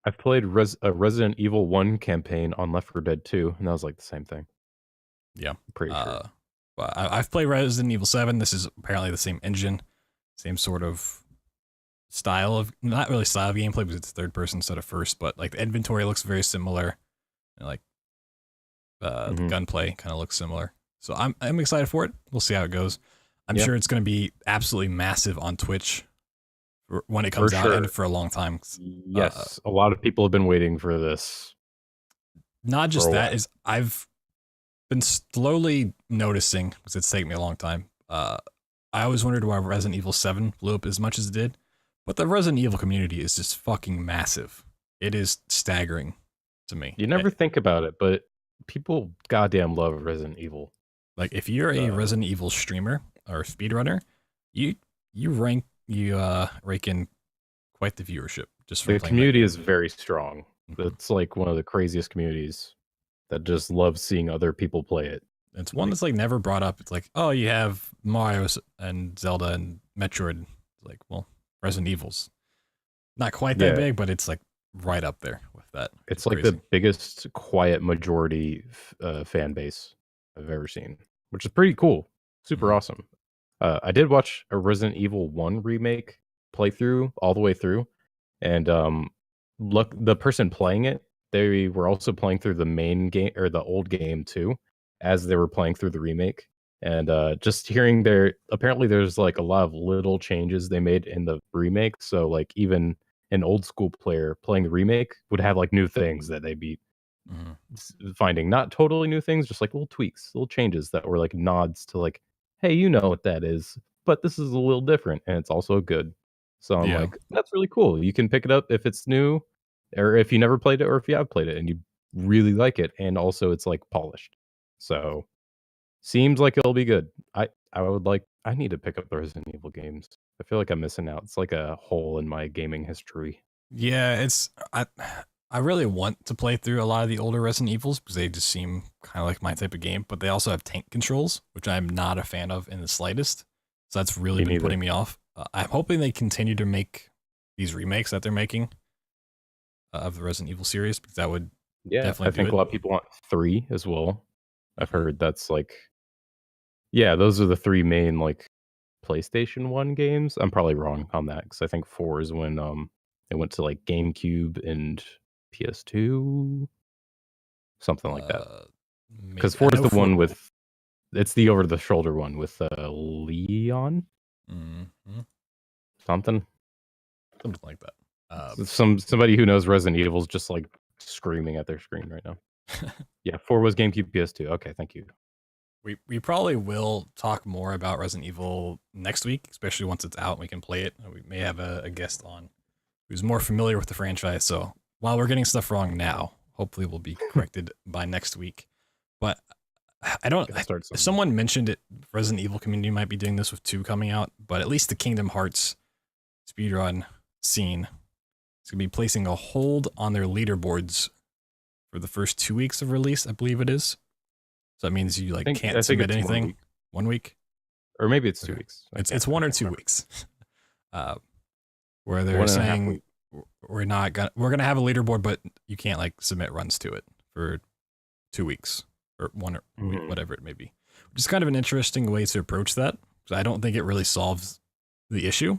I've played a Resident Evil 1 campaign on Left 4 Dead 2, and that was like the same thing. Yeah. I'm pretty sure. Well, I've played Resident Evil 7. This is apparently the same engine, same sort of style of, not really style of gameplay because it's third person instead of first, but like the inventory looks very similar. And like the gunplay kind of looks similar. So I'm excited for it. We'll see how it goes. I'm sure it's going to be absolutely massive on Twitch when it comes out and for a long time. Yes, a lot of people have been waiting for this. Not just that, is I've been slowly noticing, because it's taken me a long time. I always wondered why Resident Evil 7 blew up as much as it did, but the Resident Evil community is just fucking massive. It is staggering to me. You never think about it, but people goddamn love Resident Evil. Like if you're a Resident Evil streamer or speedrunner, you rake in quite the viewership. Just for the community is very strong. It's like one of the craziest communities that just loves seeing other people play it. It's one that's like never brought up. It's like, oh, you have Mario and Zelda and Metroid. Like, well, Resident Evil's not quite that big, but it's like right up there with that. It's like the biggest quiet majority fan base I've ever seen, which is pretty cool. Super awesome. I did watch a Resident Evil 1 remake playthrough all the way through, and look, the person playing it, they were also playing through the main game or the old game too, as they were playing through the remake. And just hearing apparently there's like a lot of little changes they made in the remake. So like even an old school player playing the remake would have like new things that they'd be finding, not totally new things, just like little tweaks, little changes that were like nods to like, hey, you know what that is, but this is a little different and it's also good. So I'm like, that's really cool. You can pick it up if it's new, or if you never played it, or if you have played it and you really like it, and also it's like polished. So seems like it'll be good. I need to pick up the Resident Evil games. I feel like I'm missing out. It's like a hole in my gaming history. Yeah, I really want to play through a lot of the older Resident Evils because they just seem kind of like my type of game, but they also have tank controls, which I'm not a fan of in the slightest. So that's really been putting me off. I'm hoping they continue to make these remakes that they're making of the Resident Evil series, because that would definitely I think a lot of people want 3 as well. I've heard that's like, those are the 3 main like PlayStation 1 games. I'm probably wrong on that because I think 4 is when it went to like GameCube and PS2, something like that. Because 4 is the one with, it's the over the shoulder one with Leon, something like that. Somebody who knows Resident Evil is just like screaming at their screen right now. 4 was GameCube, PS2. Okay, thank you. We probably will talk more about Resident Evil next week, especially once it's out and we can play it. We may have a guest on who's more familiar with the franchise. So while we're getting stuff wrong now, hopefully we'll be corrected by next week. But I don't. Someone mentioned it. Resident Evil community might be doing this with 2 coming out, but at least the Kingdom Hearts speedrun scene is going to be placing a hold on their leaderboards for the first 2 weeks of release, I believe it is. So that means you like can't submit anything. 1 week, or maybe it's 2 weeks. It's 1 or 2 weeks. Where they're saying we're gonna have a leaderboard, but you can't like submit runs to it for 2 weeks or 1 week, whatever it may be. Which is kind of an interesting way to approach that, because I don't think it really solves the issue.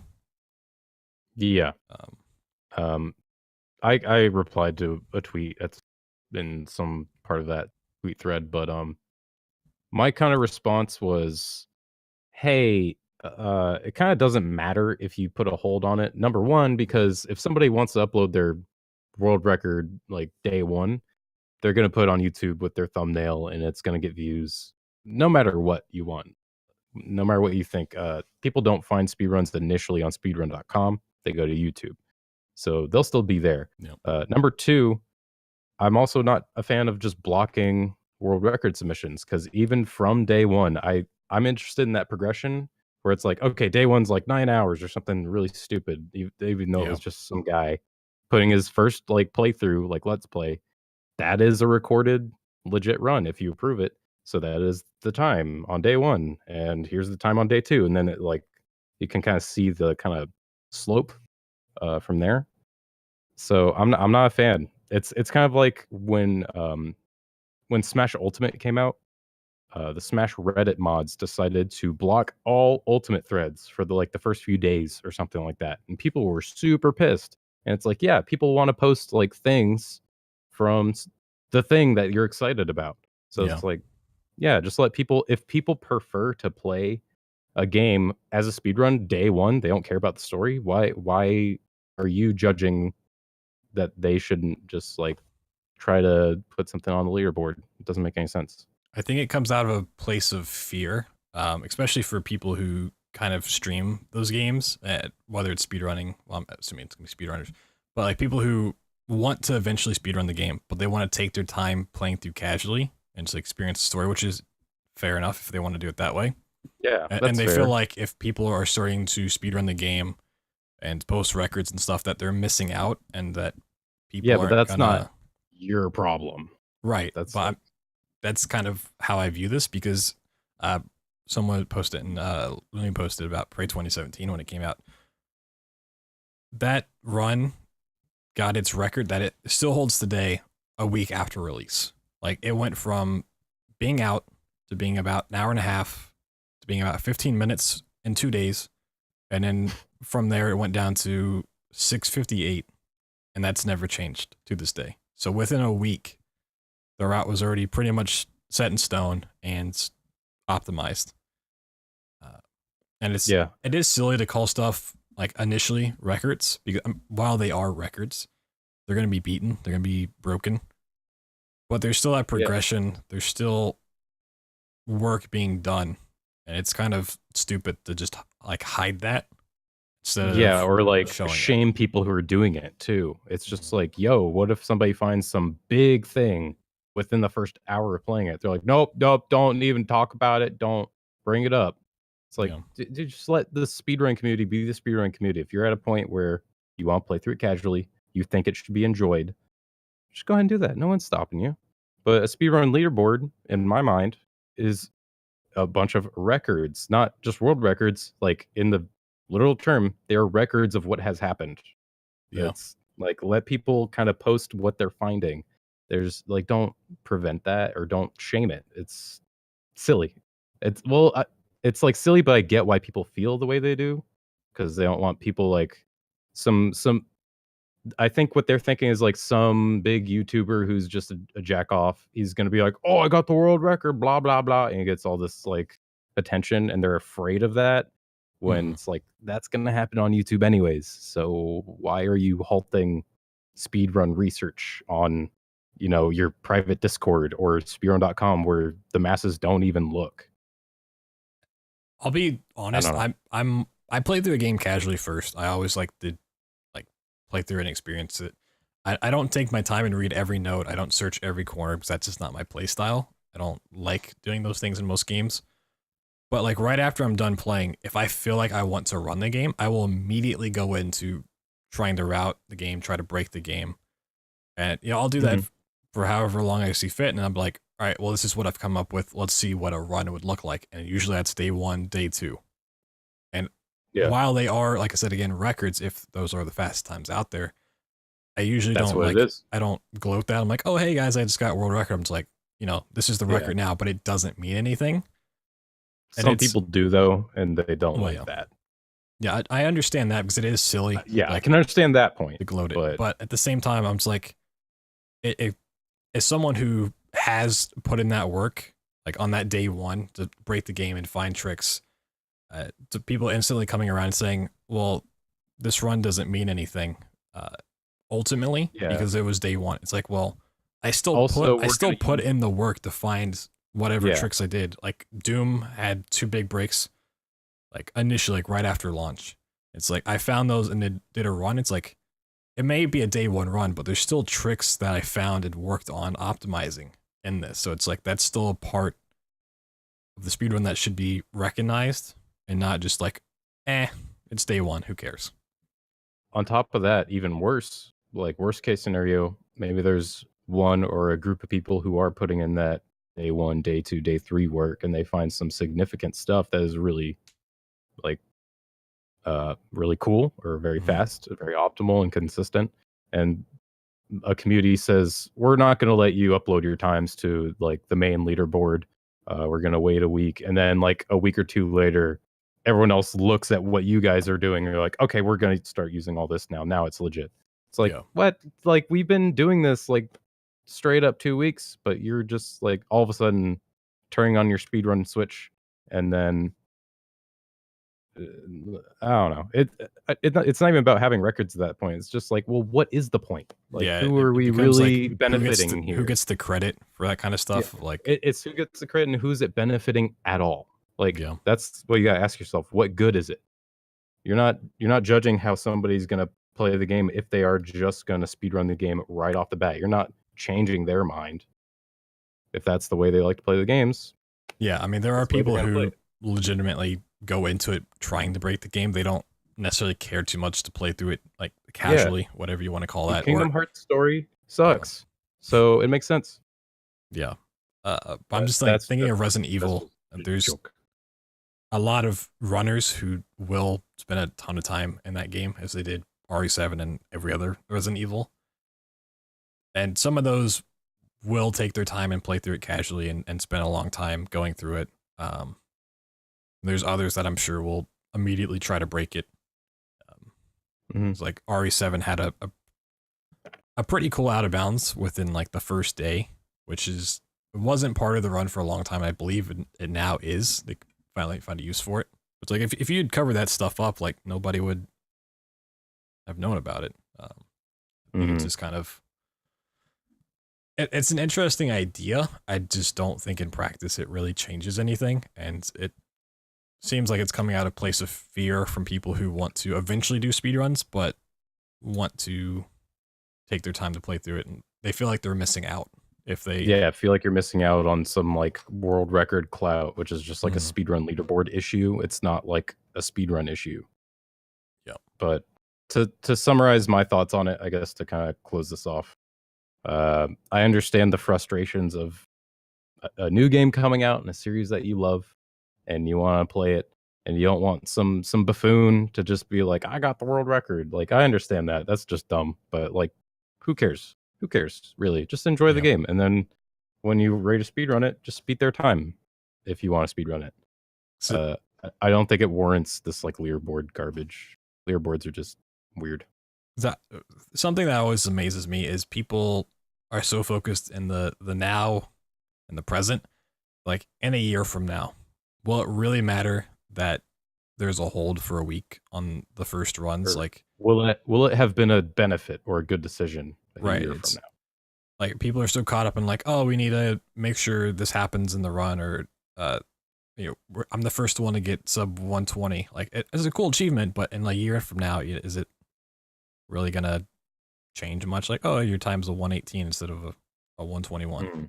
Yeah. I replied to a tweet that's in some part of that tweet thread, but my kind of response was, hey, it kind of doesn't matter if you put a hold on it. Number one, because if somebody wants to upload their world record like day 1, they're going to put it on YouTube with their thumbnail and it's going to get views no matter what you want, no matter what you think. People don't find speedruns initially on speedrun.com. They go to YouTube. So they'll still be there. Yep. Number two, I'm also not a fan of just blocking world record submissions because even from day one, I'm interested in that progression where it's like, okay, day one's like 9 hours or something really stupid, even though it Yeah. was just some guy putting his first like playthrough, like let's play. That is a recorded legit run if you approve it. So that is the time on day one, and here's the time on day two, and then it like you can kind of see the kind of slope from there. So I'm not a fan. It's kind of like when Smash Ultimate came out, the Smash Reddit mods decided to block all Ultimate threads for the first few days or something like that, and people were super pissed. And it's like, yeah, people want to post like things from the thing that you're excited about. So Yeah. it's like, yeah, just let people. If people prefer to play a game as a speedrun day one, they don't care about the story. Why are you judging that they shouldn't just like try to put something on the leaderboard? It doesn't make any sense. I think it comes out of a place of fear, especially for people who kind of stream those games, whether it's speedrunning. Well, I'm assuming it's going to be speedrunners, but like people who want to eventually speedrun the game, but they want to take their time playing through casually and just experience the story, which is fair enough if they want to do it that way. Yeah, And they fair. feel like if people are starting to speedrun the game and post records and stuff, that they're missing out and that people but that's not your problem. Right. That's but that's kind of how I view this because someone posted and Looney posted about Prey 2017 when it came out. That run got its record that it still holds today a week after release. Like it went from being out to being about an hour and a half to being about 15 minutes in 2 days. And then from there, it went down to 6:58, and that's never changed to this day. So within a week, the route was already pretty much set in stone and optimized. And it is silly to call stuff like initially records because while they are records, they're going to be beaten, they're going to be broken, but there's still that progression. There's still work being done, and it's kind of stupid to just like hide that. Or like shame people who are doing it too. It's just like, yo, what if somebody finds some big thing within the first hour of playing it? They're like, nope, don't even talk about it. Don't bring it up. It's like, just let the speedrun community be the speedrun community. If you're at a point where you want to play through it casually, you think it should be enjoyed, just go ahead and do that. No one's stopping you. But a speedrun leaderboard, in my mind, is a bunch of records, not just world records. Like in the literal term, they are records of what has happened. It's like, let people kind of post what they're finding. There's like, don't prevent that or don't shame it. It's silly. It's like silly, but I get why people feel the way they do because they don't want people like some. I think what they're thinking is like some big YouTuber who's just a jack off. He's gonna be like, "Oh, I got the world record," blah blah blah, and he gets all this like attention, and they're afraid of that. When it's like that's gonna happen on YouTube anyways. So why are you halting speedrun research on, your private Discord or speedrun.com where the masses don't even look? I'll be honest. I played through a game casually first. I always like to play through and experience it. I don't take my time and read every note. I don't search every corner because that's just not my play style. I don't like doing those things in most games. But like right after I'm done playing, if I feel like I want to run the game, I will immediately go into trying to route the game, try to break the game. And I'll do that for however long I see fit. And I'm like, all right, well, this is what I've come up with. Let's see what a run would look like. And usually that's day 1, day 2. And while they are, like I said, again, records, if those are the fastest times out there, I usually I don't gloat that. I'm like, oh, hey guys, I just got world record. I'm just like, this is the record now, but it doesn't mean anything. Some people do though, and they don't like that. Yeah, I understand that because it is silly. I can understand that point. To gloat it, but at the same time, I'm just like, as someone who has put in that work, like on that day 1 to break the game and find tricks, to people instantly coming around and saying, well, this run doesn't mean anything ultimately because it was day 1. It's like, well, I still put in the work to find whatever tricks I did. Like Doom had 2 big breaks, like initially, like right after launch. It's like I found those and did a run. It's like it may be a day one run, but there's still tricks that I found and worked on optimizing in this. So it's like that's still a part of the speedrun that should be recognized and not just like, it's day one, who cares? On top of that, even worse, like worst case scenario, maybe there's one or a group of people who are putting in that day one, day two, day three work, and they find some significant stuff that is really like really cool or very fast, very optimal and consistent. And a community says, we're not going to let you upload your times to like the main leaderboard. We're going to wait a week. And then like a week or two later, everyone else looks at what you guys are doing and they're like, okay, we're going to start using all this now. Now it's legit. It's like, what? Like, we've been doing this like straight up 2 weeks, but you're just like all of a sudden turning on your speedrun switch and then I don't know. It's not even about having records at that point. It's just like, well, what is the point? Like, who are we really like, benefiting here? Who gets the credit for that kind of stuff? Yeah. Like, it's who gets the credit and who's it benefiting at all? Like, that's what you gotta ask yourself. What good is it? You're not judging how somebody's gonna play the game if they are just gonna speedrun the game right off the bat. You're not changing their mind if that's the way they like to play the games. Yeah, I mean, there are people who legitimately go into it trying to break the game. They don't necessarily care too much to play through it like casually, whatever you want to call that. Kingdom Hearts story sucks, so it makes sense. Yeah, but I'm just like thinking of Resident Evil. There's a lot of runners who will spend a ton of time in that game, as they did RE7 and every other Resident Evil. And some of those will take their time and play through it casually and spend a long time going through it. There's others that I'm sure will immediately try to break it. It's like RE7 had a pretty cool out of bounds within like the first day, which is wasn't part of the run for a long time. I believe it now is. They finally found a use for it. It's like if you'd cover that stuff up, like nobody would have known about it. It's just kind of it's an interesting idea. I just don't think in practice it really changes anything, and it seems like it's coming out of a place of fear from people who want to eventually do speedruns, but want to take their time to play through it, and they feel like they're missing out if they... I feel like you're missing out on some like world record clout, which is just like a speedrun leaderboard issue. It's not like a speedrun issue. Yeah. But to summarize my thoughts on it, I guess to kind of close this off, I understand the frustrations of a new game coming out in a series that you love, and you want to play it, and you don't want some buffoon to just be like, I got the world record. Like, I understand that. That's just dumb. But like, who cares? Who cares, really? Just enjoy the game. And then when you're ready to speedrun it, just beat their time if you want to speedrun it. So, I don't think it warrants this like leaderboard garbage. Leaderboards are just weird. That something that always amazes me is people are so focused in the now and the present. Like, in a year from now, will it really matter that there's a hold for a week on the first runs? Or like, will it have been a benefit or a good decision a year from now? Like, people are so caught up in like, oh, we need to make sure this happens in the run, or I'm the first one to get sub 120. Like, it's a cool achievement, but in like a year from now, is it really gonna change much? Like, oh, your time's a 118 instead of a 121.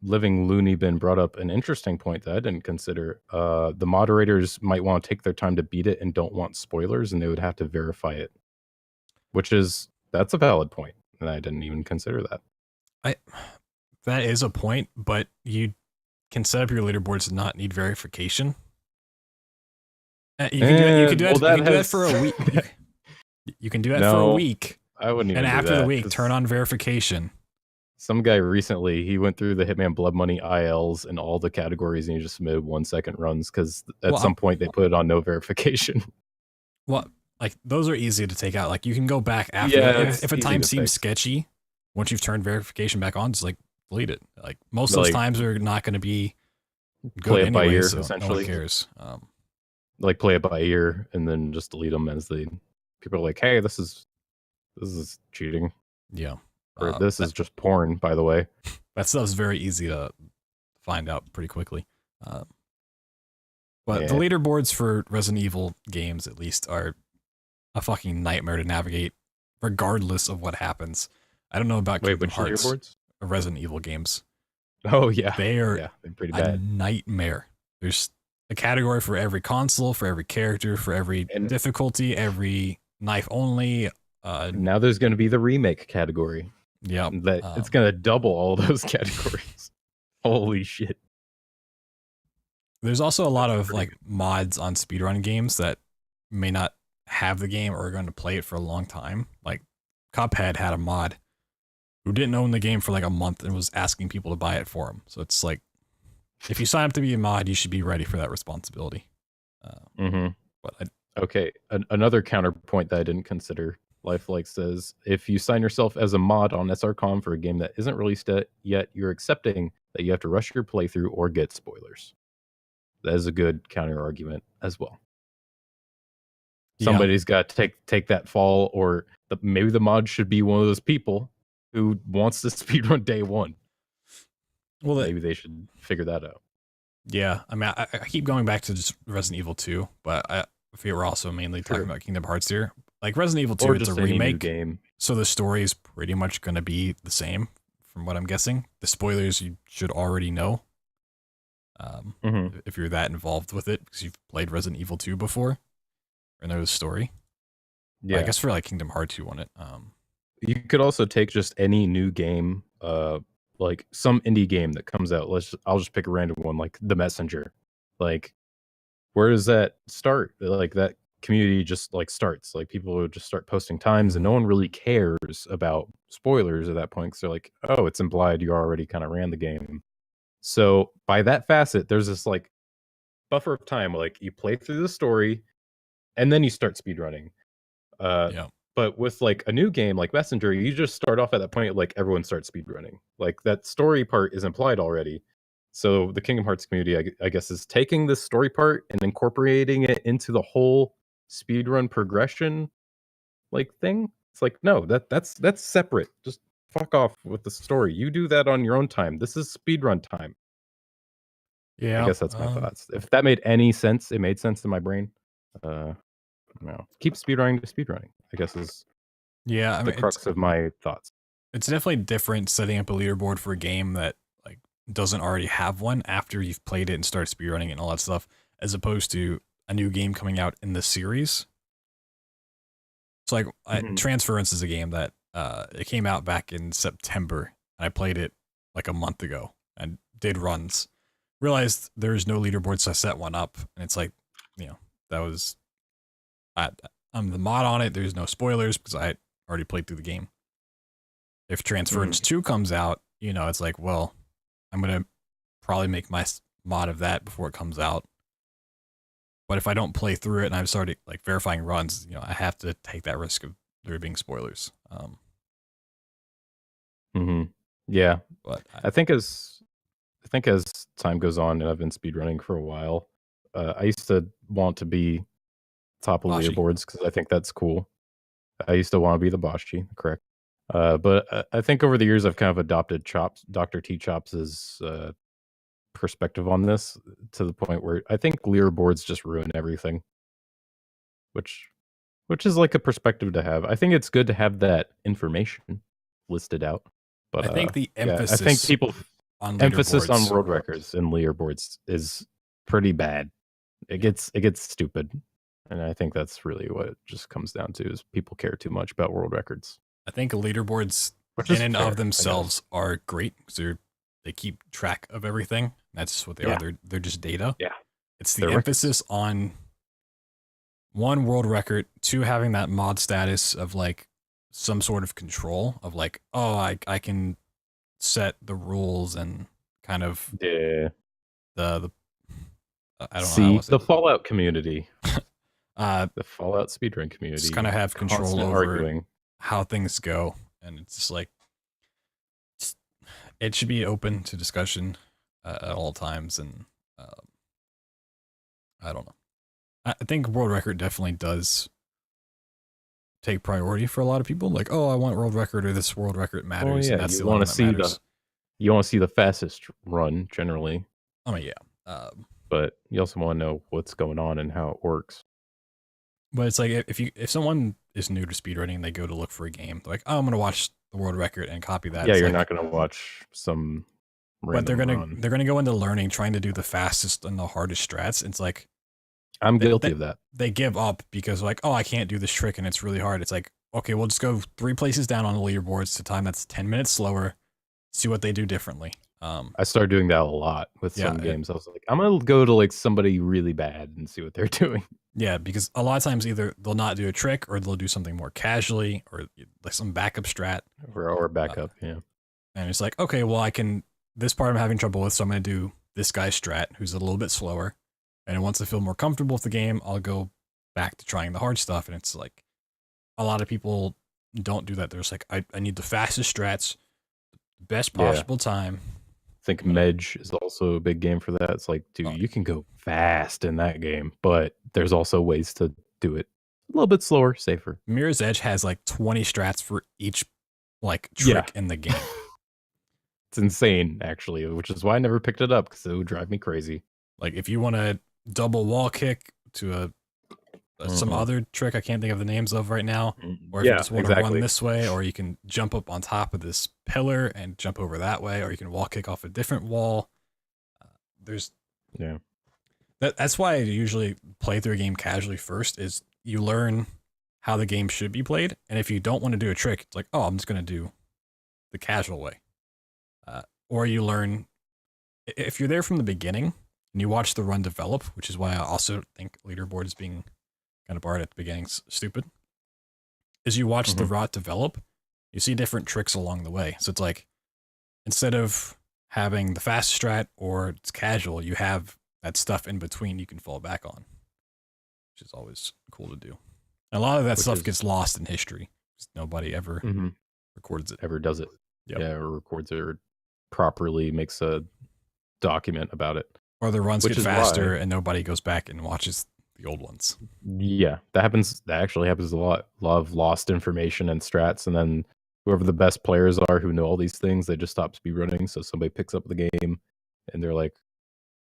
Living Looney Bin brought up an interesting point that I didn't consider. The moderators might want to take their time to beat it and don't want spoilers, and they would have to verify it, that's a valid point, and I didn't even consider that. That is a point, but you can set up your leaderboards to not need verification. You can do that for a week. You can do that for a week. I wouldn't even. And after the week, turn on verification. Some guy recently, he went through the Hitman Blood Money ILs in all the categories, and he just submitted 1 second runs because at some point they put it on no verification. Well, like, those are easy to take out. Like, you can go back after. If a time seems sketchy, once you've turned verification back on, just like delete it. Like, most of those times are not going to be good play it anyway, by ear, so essentially. No one cares. Like, play it by ear and then just delete them as people are like, hey, this is cheating. Yeah. Or this is just porn, by the way. That stuff's very easy to find out pretty quickly. But the leaderboards for Resident Evil games, at least, are a fucking nightmare to navigate, regardless of what happens. I don't know about Wait, Kingdom which Hearts leaderboards? or Resident Evil games. Oh yeah, They are yeah, they're pretty a bad. nightmare. There's a category for every console, for every character, for every And difficulty, every knife only. now there's going to be the remake category. Yep. That it's going to double all those categories. Holy shit. There's also a lot That's of pretty like mods on speedrun games that may not have the game or are going to play it for a long time. Like Cuphead had a mod who didn't own the game for like a month and was asking people to buy it for him. So it's like, if you sign up to be a mod, you should be ready for that responsibility. But Okay, another counterpoint that I didn't consider. Lifelike says, if you sign yourself as a mod on SRCom for a game that isn't released yet, you're accepting that you have to rush your playthrough or get spoilers. That is a good counter argument as well. Somebody's got to take that fall, or maybe the mod should be one of those people who wants to speedrun day one. Well, maybe they should figure that out. Yeah, I mean, I keep going back to just Resident Evil 2, but I feel we're also mainly talking about Kingdom Hearts here. Like Resident Evil 2, or it's a just any new remake game. So the story is pretty much going to be the same, from what I'm guessing. The spoilers you should already know, if you're that involved with it, because you've played Resident Evil 2 before, or know the story. Yeah, I guess for like Kingdom Hearts, you want it. You could also take just any new game, like some indie game that comes out. I'll just pick a random one, like The Messenger. Like, where does that start? Like that community just like starts. Like people would just start posting times, and no one really cares about spoilers at that point. Because they're like, oh, it's implied you already kind of ran the game. So by that facet, there's this like buffer of time. Like you play through the story, and then you start speedrunning. Yeah. But with like a new game like Messenger, you just start off at that point like everyone starts speedrunning. Like that story part is implied already. So the Kingdom Hearts community, I guess, is taking this story part and incorporating it into the whole speedrun progression like thing. It's like, no, that's separate. Just fuck off with the story. You do that on your own time. This is speedrun time. Yeah. I guess that's my thoughts. If that made any sense, it made sense in my brain. No. Keep speedrunning to speedrunning, I guess, is the crux of my thoughts. It's definitely different setting up a leaderboard for a game that like doesn't already have one after you've played it and started speedrunning it and all that stuff, as opposed to a new game coming out in the series. So like Transference is a game that it came out back in September, and I played it like a month ago and did runs. Realized there's no leaderboard, so I set one up, and it's like, that was I'm the mod on it. There's no spoilers because I already played through the game. If Transference 2 comes out, it's like, well, I'm going to probably make my mod of that before it comes out. But if I don't play through it and I've started like verifying runs, I have to take that risk of there being spoilers. Yeah. But I think as time goes on, and I've been speedrunning for a while, I used to want to be top of leaderboards because I think that's cool. I used to want to be the Bashi, correct? But I think over the years I've kind of adopted Dr. T Chops' perspective on this to the point where I think leaderboards just ruin everything, which is like a perspective to have. I think it's good to have that information listed out, but I think the emphasis, I think people on emphasis on world records and leaderboards is pretty bad. It gets stupid. And I think that's really what it just comes down to, is people care too much about world records. I think leaderboards in and of themselves are great because they keep track of everything. That's just what they are. They're just data. Yeah. It's the emphasis on, one, world record, two, having that mod status of like some sort of control of like, oh, I can set the rules and kind of the I don't know. The Fallout community. The Fallout speedrun community. Just kind of have control over how things go. And it's just like, it should be open to discussion at all times. And I don't know. I think world record definitely does take priority for a lot of people. Like, oh, I want world record, or this world record matters. Oh, yeah. And that's you want to see the fastest run generally. I mean, yeah. But you also want to know what's going on and how it works. But it's like if someone is new to speedrunning and they go to look for a game, they're like, oh, I'm gonna watch the world record and copy that. Yeah, It's you're like, not gonna watch some but random run. they're gonna go into learning, trying to do the fastest and the hardest strats. It's like I'm they, guilty they, of that. they give up because like, oh, I can't do this trick and it's really hard. It's like, okay, we'll just go 3 places down on the leaderboards to time that's 10 minutes slower. See what they do differently. I started doing that a lot with Yeah, some games. I was like, I'm gonna go to like somebody really bad and see what they're doing. Yeah, because a lot of times either they'll not do a trick or they'll do something more casually or like some backup strat. Or backup, yeah. And it's like, okay, well, this part I'm having trouble with, so I'm going to do this guy's strat who's a little bit slower. And then once I feel more comfortable with the game, I'll go back to trying the hard stuff. And it's like, a lot of people don't do that. They're just like, I need the fastest strats, best possible time. I think Medge is also a big game for that. It's like, dude, you can go fast in that game, but there's also ways to do it a little bit slower, safer. Mirror's Edge has like 20 strats for each like trick in the game. It's insane, actually, which is why I never picked it up because it would drive me crazy. Like if you want to double wall kick to some other trick I can't think of the names of right now, or if you just want to run this way, or you can jump up on top of this pillar and jump over that way, or you can wall kick off a different wall. That's why I usually play through a game casually first, is you learn how the game should be played, and if you don't want to do a trick, it's like, oh, I'm just going to do the casual way. Or you learn, if you're there from the beginning, and you watch the run develop, which is why I also think leaderboards being kind of barred at the beginning stupid, is you watch the rot develop, you see different tricks along the way. So it's like, instead of having the fast strat or it's casual, you have that stuff in between you can fall back on, which is always cool to do. And a lot of that stuff gets lost in history. Nobody ever records it. Ever does it. Yep. Yeah, or records it or properly makes a document about it. Or the runs get faster and nobody goes back and watches the old ones. Yeah, that happens. That actually happens a lot. A lot of lost information and strats, and then whoever the best players are who know all these things, they just stop speedrunning. So somebody picks up the game, and they're like,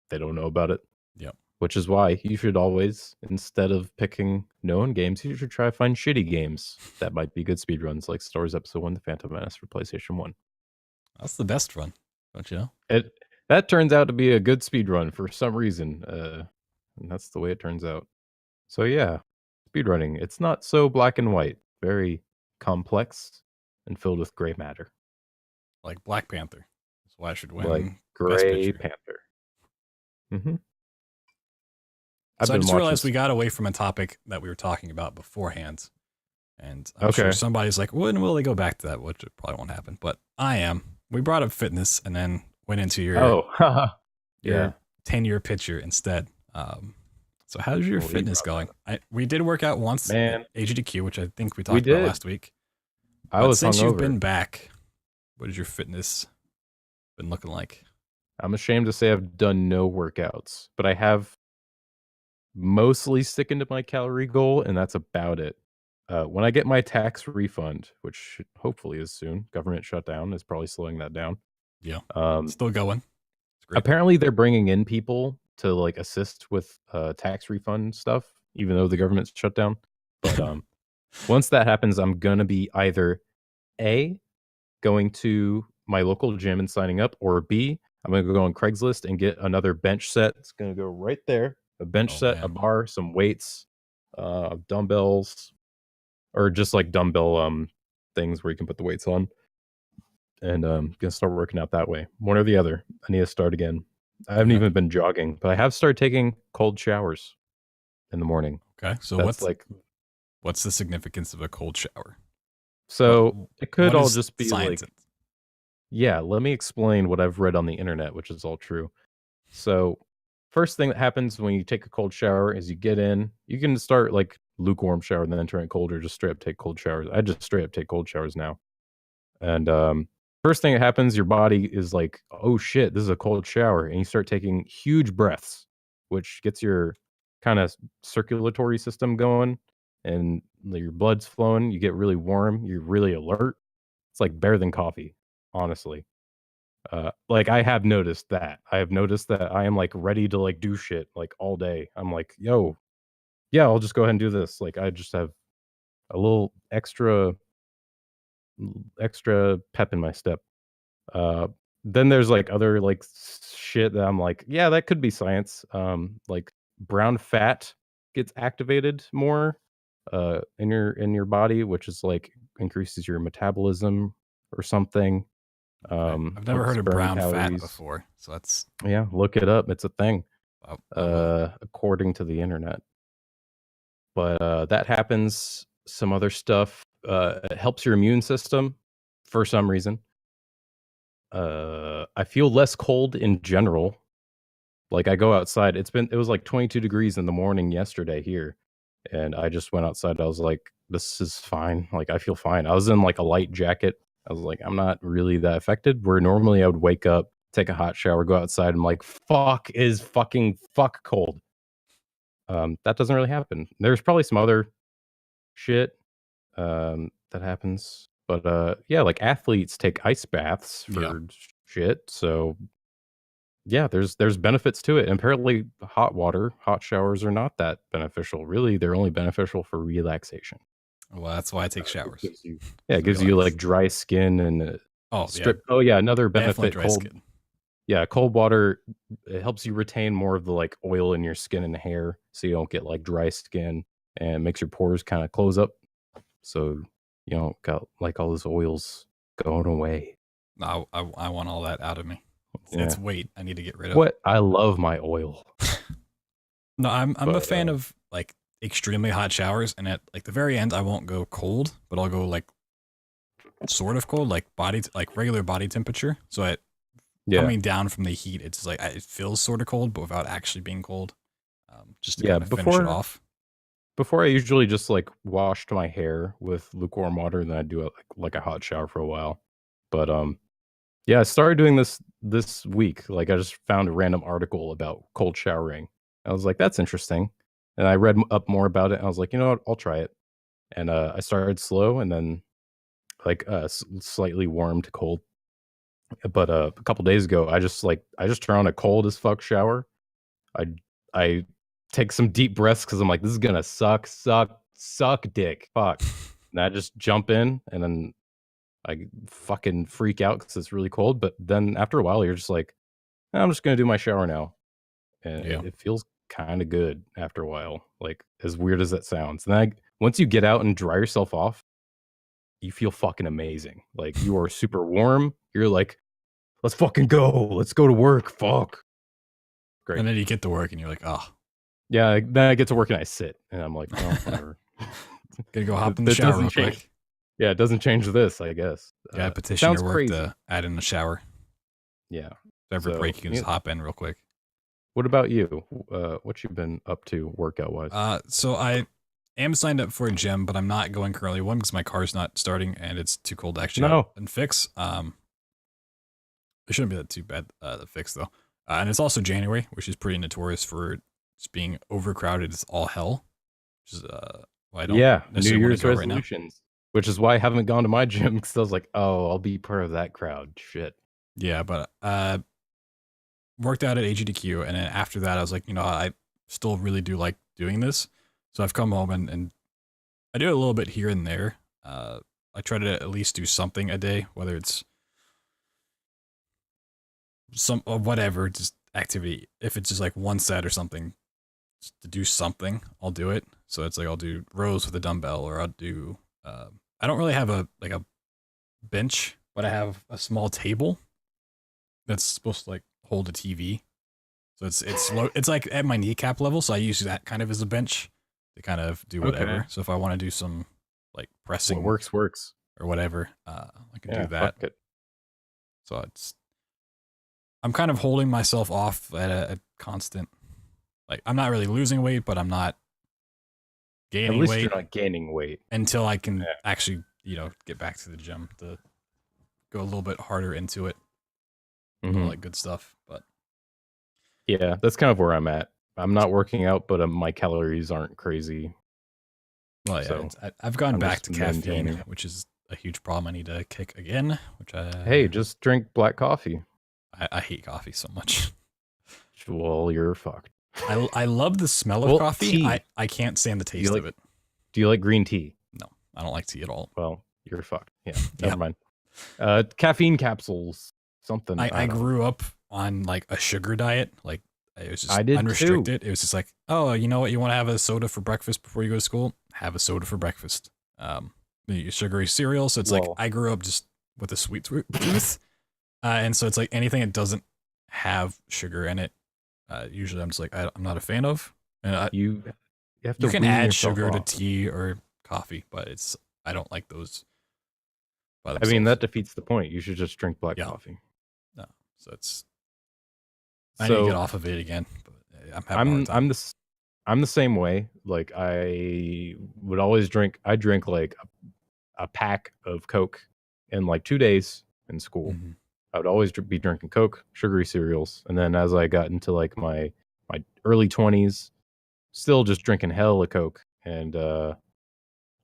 they don't know about it. Yep. Which is why you should always, instead of picking known games, you should try to find shitty games that might be good speedruns, like Star Wars Episode 1, The Phantom Menace for PlayStation 1. That's the best run, don't you know? That turns out to be a good speedrun for some reason. And that's the way it turns out. So yeah, speedrunning, it's not so black and white. Very complex and filled with gray matter. Like Black Panther. That's why I should win. Like Gray Panther. Mm-hmm. So I just realized we got away from a topic that we were talking about beforehand. And I'm sure somebody's like, when will they go back to that? Which probably won't happen. But I am. We brought up fitness and then went into your 10-year picture instead. So how's your fitness going? We did work out once at AGDQ, which I think we talked about last week. Since you've been back, what has your fitness been looking like? I'm ashamed to say I've done no workouts, but I have mostly sticking to my calorie goal, and that's about it. When I get my tax refund, which hopefully is soon, government shutdown is probably slowing that down. Yeah, still going. Apparently, they're bringing in people to like assist with tax refund stuff, even though the government's shut down. But once that happens, I'm gonna be either A, going to my local gym and signing up, or B, I'm gonna go on Craigslist and get another bench set. It's gonna go right there. A bench set, a bar, some weights, dumbbells, or just like dumbbell things where you can put the weights on. And gonna start working out that way. One or the other. I need to start again. I haven't even been jogging, but I have started taking cold showers in the morning. Okay, so what's the significance of a cold shower? So it could all just be like, yeah, let me explain what I've read on the internet, which is all true. So first thing that happens when you take a cold shower is you get in, you can start like lukewarm shower and then turn it cold, or just straight up take cold showers. I just straight up take cold showers now. And first thing that happens, your body is like, oh shit, this is a cold shower. And you start taking huge breaths, which gets your kind of circulatory system going and your blood's flowing. You get really warm. You're really alert. It's like better than coffee, honestly. Like I have noticed that. I have noticed that I am like ready to like do shit like all day. I'm like, yo, Yeah, I'll just go ahead and do this. Like I just have a little extra pep in my step. Uh, then there's like other like shit that I'm like, yeah, that could be science. Like brown fat gets activated more in your body, which is like increases your metabolism or something. I've never Helps heard of burn brown fat calories. before, so that's Yeah, look it up. It's a thing. I will. According to the internet. But that happens. Some other stuff. It helps your immune system for some reason. I feel less cold in general. Like I go outside. It was like 22 degrees in the morning yesterday here, and I just went outside. I was like, this is fine. Like I feel fine. I was in like a light jacket. I was like, I'm not really that affected. Where normally I would wake up, take a hot shower, go outside, and I'm like, fuck cold. That doesn't really happen. There's probably some other shit that happens, but yeah, like athletes take ice baths Yeah. for shit. So yeah, there's benefits to it. And apparently, hot showers are not that beneficial. Really, they're only beneficial for relaxation. Well, that's why I take It showers. gives you, yeah, it To gives you relax. like dry skin and Oh yeah, strip. Oh yeah, another definitely benefit. dry skin. Yeah, cold water, it helps you retain more of the like oil in your skin and hair, so you don't get like dry skin, and it makes your pores kind of close up, so you don't got like all those oils going away. I want all that out of me. It's Yeah. weight I need to get rid of. What? I love my oil. No, I'm a But, fan of like extremely hot showers, and at like the very end, I won't go cold, but I'll go like sort of cold, like like regular body temperature. So yeah. coming down from the heat, it's like it feels sort of cold, but without actually being cold. Just to Yeah, kind of finish it off. before I usually just, like, washed my hair with lukewarm water, and then I'd do a like a hot shower for a while. But, yeah, I started doing this week. Like, I just found a random article about cold showering. I was like, "That's interesting." And I read up more about it, and I was like, "You know what? I'll try it." And, I started slow and then, like, slightly warm to cold. But, a couple days ago, I just turn on a cold as fuck shower. I I take some deep breaths because 'cause I'm like, "This is gonna suck dick, fuck." And I just jump in, and then I fucking freak out because it's really cold, but then after a while, you're just like, I'm just gonna do my shower now." And Yeah. it feels kinda good after a while, like, as weird as that sounds. And once you get out and dry yourself off, you feel fucking amazing. Like, you are super warm. You're like, "Let's fucking go. Let's go to work. Fuck." Great. And then you get to work and you're like, oh, Yeah, then I get to work and I sit, and I'm like, "Well, whatever." gotta go hop in the That shower doesn't real change. quick. Yeah, it doesn't change this, I guess. Yeah, It petition sounds your work crazy. to add in the shower. Yeah. Every So, break you can just hop in real quick. what about you? What you been up to workout-wise? So I am signed up for a gym, but I'm not going currently. One, because my car's not starting and it's too cold to actually out No. and fix. It shouldn't be that too bad, the fix though. And it's also January, which is pretty notorious for just being overcrowded as all hell. Which is why I don't Yeah, New necessarily want Year's to go right now. resolutions, which is why I haven't gone to my gym because I was like, "Oh, I'll be part of that crowd." Shit. Yeah, but worked out at AGDQ, and then after that, I was like, I still really do like doing this. So I've come home and I do it a little bit here and there. I try to at least do something a day, whether it's some or whatever, just activity. If it's just like one set or something, just to do something, I'll do it. So it's like I'll do rows with a dumbbell, or I'll do. I don't really have a bench, but I have a small table that's supposed to like hold a TV. So it's like at my kneecap level. So I use that kind of as a bench to kind of do whatever. Okay. So if I want to do some like pressing What works. or whatever, I can Yeah, do that. fuck it. So I'm kind of holding myself off at a constant, like I'm not really losing weight, but I'm not At gaining least weight you're not gaining weight. until I can Yeah. actually, get back to the gym to go a little bit harder into it, all Mhm. that good stuff. But Yeah, that's kind of where I'm at. I'm not working out, but, my calories aren't crazy, well, yeah, so I've gone I'm back just to caffeine, maintaining it. which is a huge problem. I need to kick again, which Hey, just drink black coffee. I hate coffee so much. Well, you're fucked. I love the smell of coffee. Tea. I can't stand the taste of it. Do you like green tea? No, I don't like tea at all. Well, you're fucked. Yeah, Yep. never mind. Caffeine capsules, something. I grew up on like a sugar diet. Like it was just I did unrestricted. too. It was just like, oh, you know what? You want to have a soda for breakfast before you go to school? Have a soda for breakfast. The sugary cereal. So it's like I grew up just with a sweet tooth, and so it's like anything that doesn't have sugar in it. Usually, I'm just like I'm not a fan of. And you have to. You can add sugar to tea or coffee, but I don't like those. I mean, that defeats the point. You should just drink black coffee. No, so it's. I need to get off of it again. But I'm the same way. Like I would always drink. I drink like a pack of Coke in like 2 days in school. Mm-hmm. I would always be drinking Coke, sugary cereals, and then as I got into like my early 20s, still just drinking hell of Coke. And a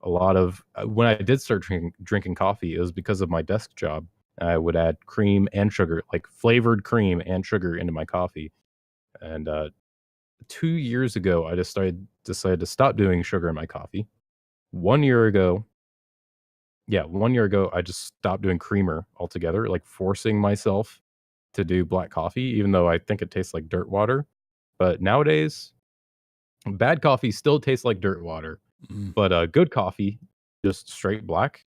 lot of when I did start drinking coffee, it was because of my desk job. I would add cream and sugar, like flavored cream and sugar into my coffee. And 2 years ago, I decided to stop doing sugar in my coffee. 1 year ago, I just stopped doing creamer altogether, like forcing myself to do black coffee, even though I think it tastes like dirt water. But nowadays, bad coffee still tastes like dirt water. But good coffee, just straight black,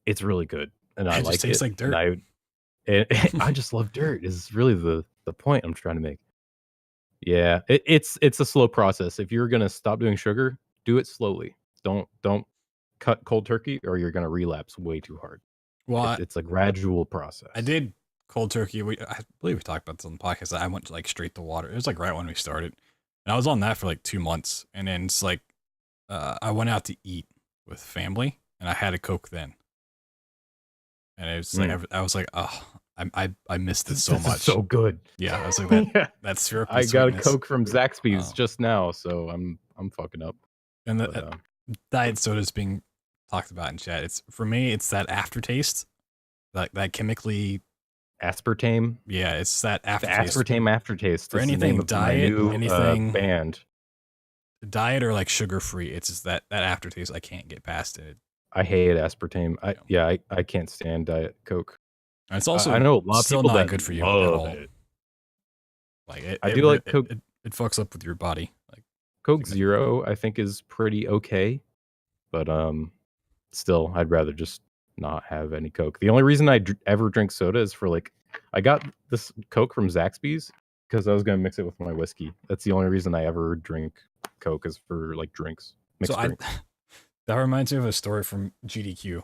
it's really good, and I like it. Tastes like dirt. I just love dirt. Is really the point I'm trying to make. Yeah, it's a slow process. If you're gonna stop doing sugar, do it slowly. Don't cut cold turkey, or you're gonna relapse way too hard. Well, it's a gradual process. I did cold turkey. I believe we talked about this on the podcast. I went to like straight to water. It was like right when we started, and I was on that for like 2 months, and then it's like I went out to eat with family, and I had a Coke then, and it was like I was like, oh, I missed this so much. So good. Yeah, I was like that's syrup. I got a Coke from Zaxby's just now, so I'm fucking up. And the diet soda is being talked about in chat. It's for me, it's that aftertaste, like that chemically aspartame. Yeah, it's that aftertaste. The aspartame aftertaste for anything diet, anything band. Diet or like sugar free. It's just that aftertaste. I can't get past it. I hate aspartame. I can't stand Diet Coke. And it's also I know a lot of people not that good for you love at all. it. Like I do like Coke. It fucks up with your body. Like Coke Zero, I think is pretty okay, but still, I'd rather just not have any Coke. The only reason I ever drink soda is for like, I got this Coke from Zaxby's because I was gonna mix it with my whiskey. That's the only reason I ever drink Coke is for like drinks. Mixed drinks. That reminds me of a story from GDQ.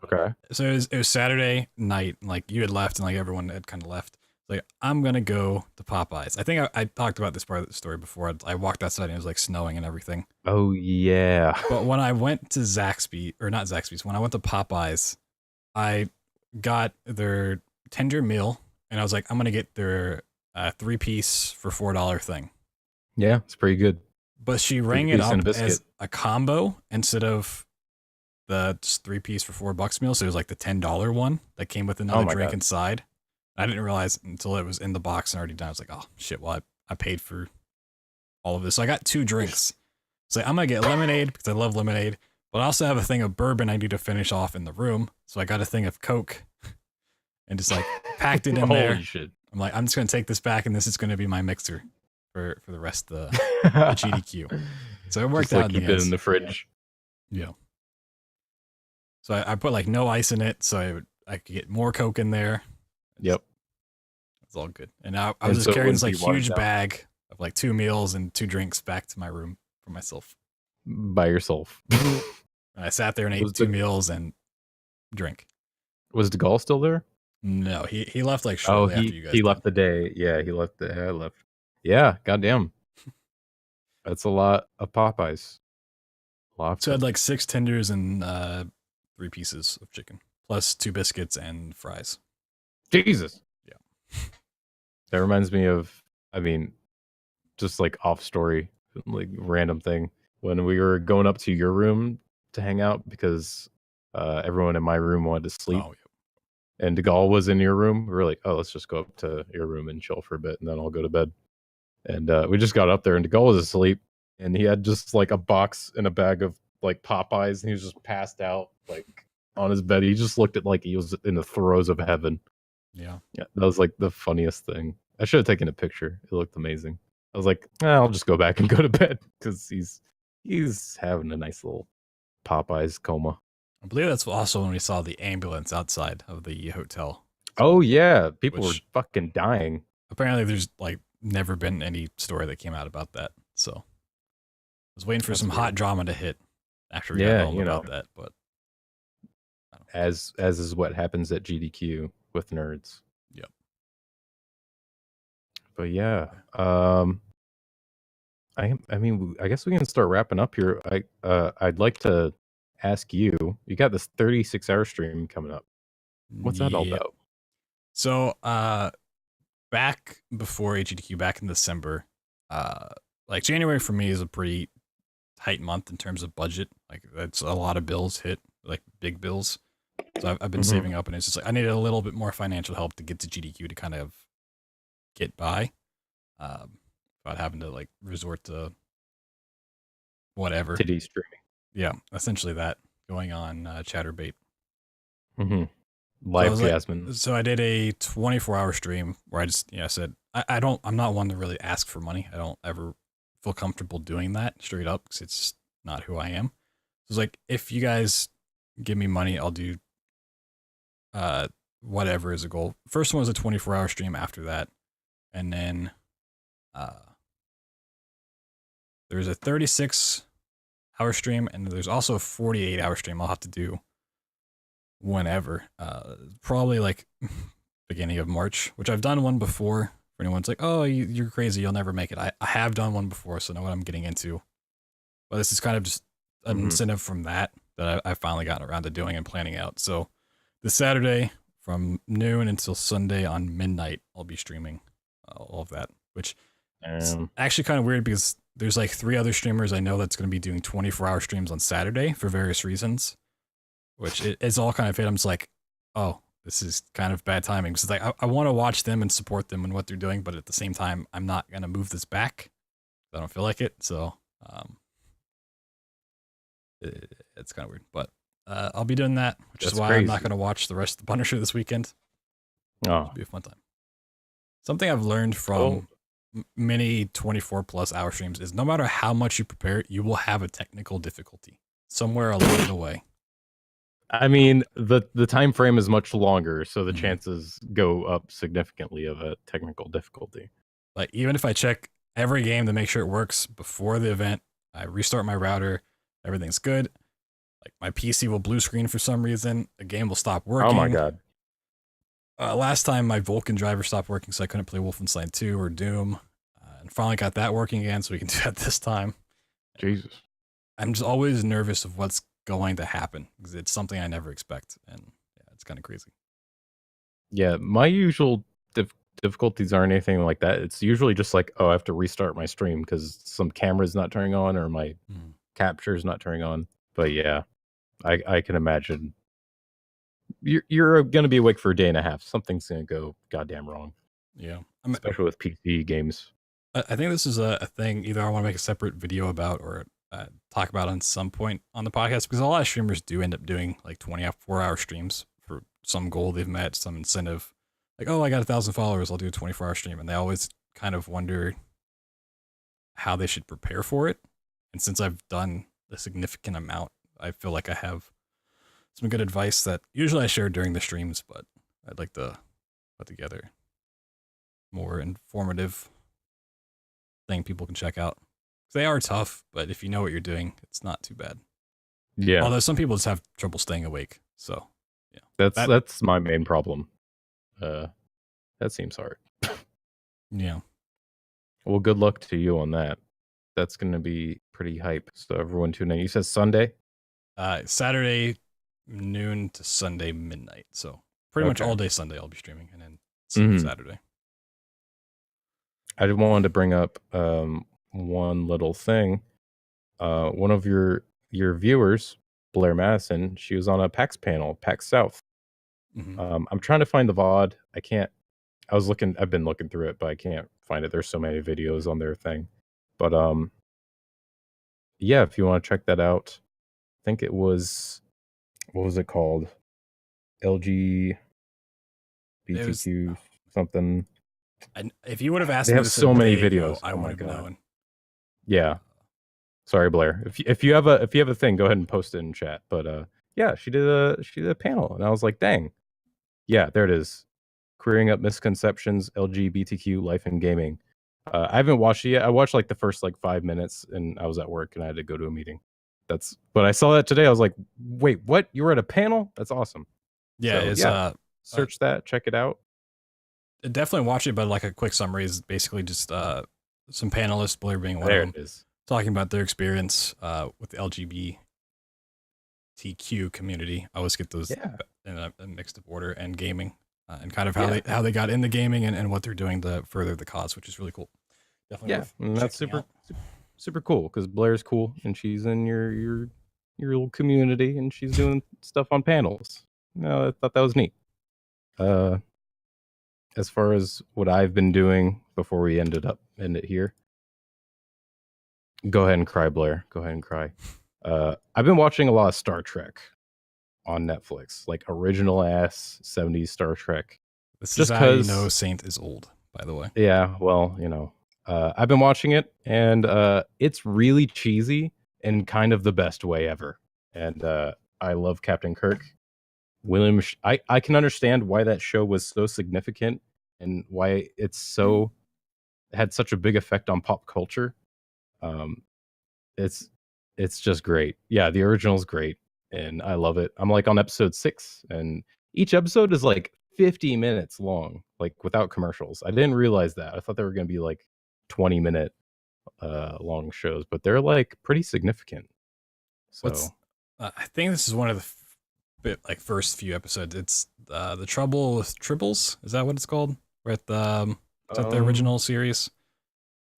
Okay. So it was Saturday night, and like you had left, and like everyone had kind of left. Like I'm gonna go to Popeyes. I think I talked about this part of the story before. I walked outside and it was like snowing and everything. Oh yeah. But when I went to when I went to Popeyes, I got their tender meal, and I was like, I'm gonna get their 3-piece for $4 thing. Yeah, it's pretty good. But she rang it up as a combo instead of the just 3-piece for $4 meal. So it was like the $10 one that came with another drink inside. I didn't realize until it was in the box and already done. I was like, oh shit, well I paid for all of this. So I got 2 drinks. So I'm gonna get lemonade because I love lemonade, but I also have a thing of bourbon I need to finish off in the room. So I got a thing of Coke and just like packed it in there. Holy shit. I'm like, I'm just gonna take this back and this is gonna be my mixer for the rest of the GDQ. So it worked out. Keep it in the fridge. Yeah. So I put like no ice in it, so I could get more Coke in there. Yep. It's all good. And I was just carrying this like huge bag of like 2 meals and 2 drinks back to my room for myself. By yourself. And I sat there and ate 2 meals and drink. Was DeGaulle still there? No, he left like shortly after you guys. He left the day. Yeah, he left the I left. Yeah, goddamn. That's a lot of Popeyes. So I had like 6 tenders and 3 pieces of chicken, plus 2 biscuits and fries. Jesus. Yeah. That reminds me of, I mean, just like off story, like random thing. When we were going up to your room to hang out because everyone in my room wanted to sleep. Oh, yeah. And DeGaulle was in your room. We were like, oh, let's just go up to your room and chill for a bit and then I'll go to bed. And we just got up there, and DeGaulle was asleep, and he had just like a box and a bag of like Popeyes, and he was just passed out like on his bed. He just looked at like he was in the throes of heaven. Yeah. Yeah, that was like the funniest thing. I should have taken a picture. It looked amazing. I was like, I'll just go back and go to bed because he's having a nice little Popeyes coma. I believe that's also when we saw the ambulance outside of the hotel. Oh yeah, people were Which fucking dying. apparently there's like never been any story that came out about that. So I was waiting for That's some hot weird. drama to hit after we Yeah, got home you about know. that. But As is what happens at GDQ with nerds. Yep. But yeah, I mean, I guess we can start wrapping up here. I'd like to ask you. You got this 36-hour stream coming up. What's that all Yep. about? So back before HGDQ, back in December, like January for me is a pretty tight month in terms of budget. Like that's a lot of bills hit, like big bills. So I've been saving up, and it's just like I needed a little bit more financial help to get to GDQ to kind of get by, without having to like resort to whatever. Titty streaming. Yeah, essentially that going on Chatterbait. Mm-hmm. So Live Jasmine. So I did a 24-hour stream where I just said I'm not one to really ask for money. I don't ever feel comfortable doing that straight up because it's just not who I am. So it's like if you guys give me money, I'll do whatever is a goal. First one was a 24-hour stream after that, and then there's a 36-hour stream, and there's also a 48-hour stream I'll have to do whenever, probably like beginning of March, which I've done one before. For anyone's like, oh, you're crazy, you'll never make it. I have done one before, so I know what I'm getting into. But this is kind of just an incentive from that I've finally gotten around to doing and planning out. So this Saturday from noon until Sunday on midnight, I'll be streaming all of that, which is actually kind of weird because there's like 3 other streamers I know that's going to be doing 24-hour streams on Saturday for various reasons, which it's all kind of hit. I'm just like, oh, this is kind of bad timing. Because like I want to watch them and support them and what they're doing, but at the same time, I'm not going to move this back. I don't feel like it. So it's kind of weird. But I'll be doing that, which is why I'm not going to watch the rest of the Punisher this weekend. Oh. It'll be a fun time. Something I've learned from many 24+ hour streams is no matter how much you prepare, you will have a technical difficulty somewhere along the way. I mean, the time frame is much longer, so the chances go up significantly of a technical difficulty. Like even if I check every game to make sure it works before the event, I restart my router, everything's good. Like my PC will blue screen for some reason, the game will stop working. Oh my god. Last time my Vulkan driver stopped working, so I couldn't play Wolfenstein 2 or Doom, and finally got that working again, so we can do that this time. Jesus. I'm just always nervous of what's going to happen because it's something I never expect, and yeah, it's kind of crazy. Yeah, my usual difficulties aren't anything like that. It's usually just like, oh, I have to restart my stream because some camera's not turning on or my capture's not turning on. But yeah, I can imagine you're going to be awake for a day and a half. Something's going to go goddamn wrong. Yeah, especially with PC games. I think this is a thing either I want to make a separate video about or talk about on some point on the podcast, because a lot of streamers do end up doing like 24-hour streams for some goal they've met, some incentive. Like, oh, I got 1,000 followers, I'll do a 24-hour stream. And they always kind of wonder how they should prepare for it. And since I've done a significant amount, I feel like I have some good advice that usually I share during the streams, but I'd like to put together more informative thing people can check out. They are tough, but if you know what you're doing, it's not too bad. Yeah. Although some people just have trouble staying awake. So yeah. That's my main problem. That seems hard. Yeah. Well, good luck to you on that. That's gonna be pretty hype. So everyone tune in. You said Sunday? Saturday noon to Sunday midnight. So pretty much all day Sunday I'll be streaming, and then Saturday. I wanted to bring up one little thing. One of your viewers, Blair Madison, she was on a PAX panel, PAX South. I'm trying to find the VOD. I've been looking through it, but I can't find it. There's so many videos on their thing. But yeah, if you want to check that out, I think it was, what was it called? LGBTQ It was. something. If you would have asked They me have this so a many day ago, videos. I Oh would my have god. known. Yeah. Sorry, Blair. If you have a thing, go ahead and post it in chat. But yeah, she did a panel, and I was like, dang, yeah, there it is. Queering up misconceptions, LGBTQ life in gaming. I haven't watched it yet. I watched like the first like 5 minutes, and I was at work, and I had to go to a meeting. But I saw that today. I was like, wait, what? You were at a panel? That's awesome. Yeah, So it's yeah, search that, check it out. definitely watch it. But like a quick summary is basically just some panelists, Blair being one There of it them, is. talking about their experience with the LGBTQ community. I always get those Yeah. in a mixed up order, and gaming, and kind of how they got into gaming and what they're doing to further the cause, which is really cool. Definitely Yeah, worth and that's checking out. super cool because Blair's cool and she's in your little community and she's doing stuff on panels. No, I thought that was neat. As far as what I've been doing before we end it here, go ahead and cry, Blair. Go ahead and cry. I've been watching a lot of Star Trek on Netflix, like original ass 70s Star Trek. This Just is how you because, know Saint is old, by the way. yeah, well, I've been watching it, and it's really cheesy in kind of the best way ever. And I love Captain Kirk. I can understand why that show was so significant and why had such a big effect on pop culture. Um, it's it's just great. Yeah, the original's great, and I love it. I'm like on episode 6, and each episode is like 50 minutes long, like without commercials. I didn't realize that. I thought they were going to be like 20-minute long shows, but they're like pretty significant. So I think this is one of the first few episodes. It's the Trouble with Tribbles. Is that what it's called? Where at the is that the original series?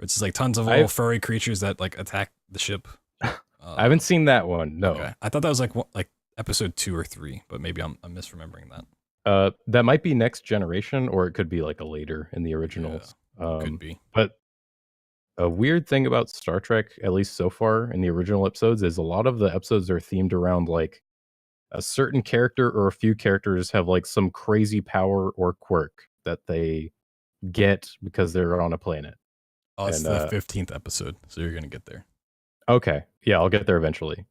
It's just like tons of little furry creatures that like attack the ship. I haven't seen that one. No, okay. I thought that was like episode 2 or 3, but maybe I'm misremembering that. That might be Next Generation, or it could be like a later in the originals. Yeah, could be. But a weird thing about Star Trek, at least so far in the original episodes, is a lot of the episodes are themed around like a certain character or a few characters have like some crazy power or quirk that they get because they're on a planet. Oh, it's the 15th episode, so you're gonna get there. Okay, yeah, I'll get there eventually.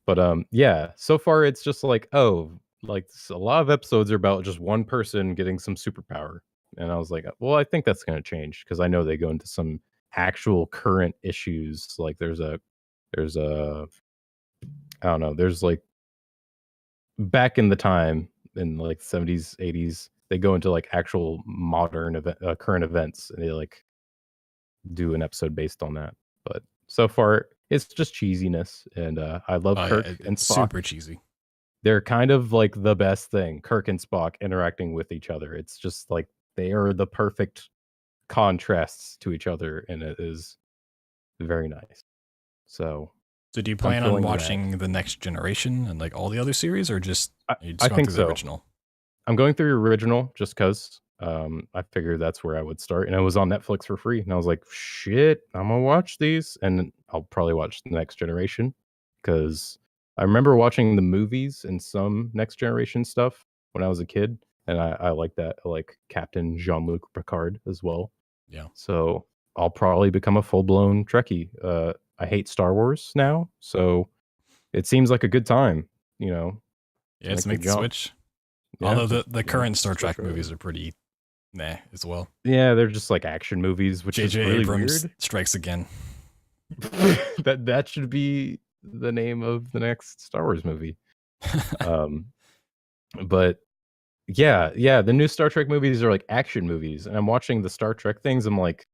But yeah, so far it's just like, oh, like a lot of episodes are about just one person getting some superpower, and I was like, well, I think that's going to change because I know they go into some actual current issues. Like there's a I don't know, there's like back in the time in like 70s 80s they go into like actual modern current events, and they like do an episode based on that. But so far it's just cheesiness, and I love Kirk and it's Spock. super cheesy. They're kind of like the best thing, Kirk and Spock interacting with each other. It's just like they are the perfect contrasts to each other, and it is very nice. So do you plan on watching the Next Generation and like all the other series, or just I think so. The original? I'm going through the original just because I figured that's where I would start, and it was on Netflix for free, and I was like, shit, I'm gonna watch these, and I'll probably watch the Next Generation because I remember watching the movies and some Next Generation stuff when I was a kid, and I like that. I like Captain Jean-Luc Picard as well. Yeah. So I'll probably become a full-blown Trekkie. I hate Star Wars now, so it seems like a good time, Yeah, let's make the switch. Yeah, although the current Star Trek movies are pretty nah as well. Yeah, they're just like action movies, which is really Abrams weird. Strikes Again. that should be the name of the next Star Wars movie. But yeah, the new Star Trek movies are like action movies, and I'm watching the Star Trek things. I'm like,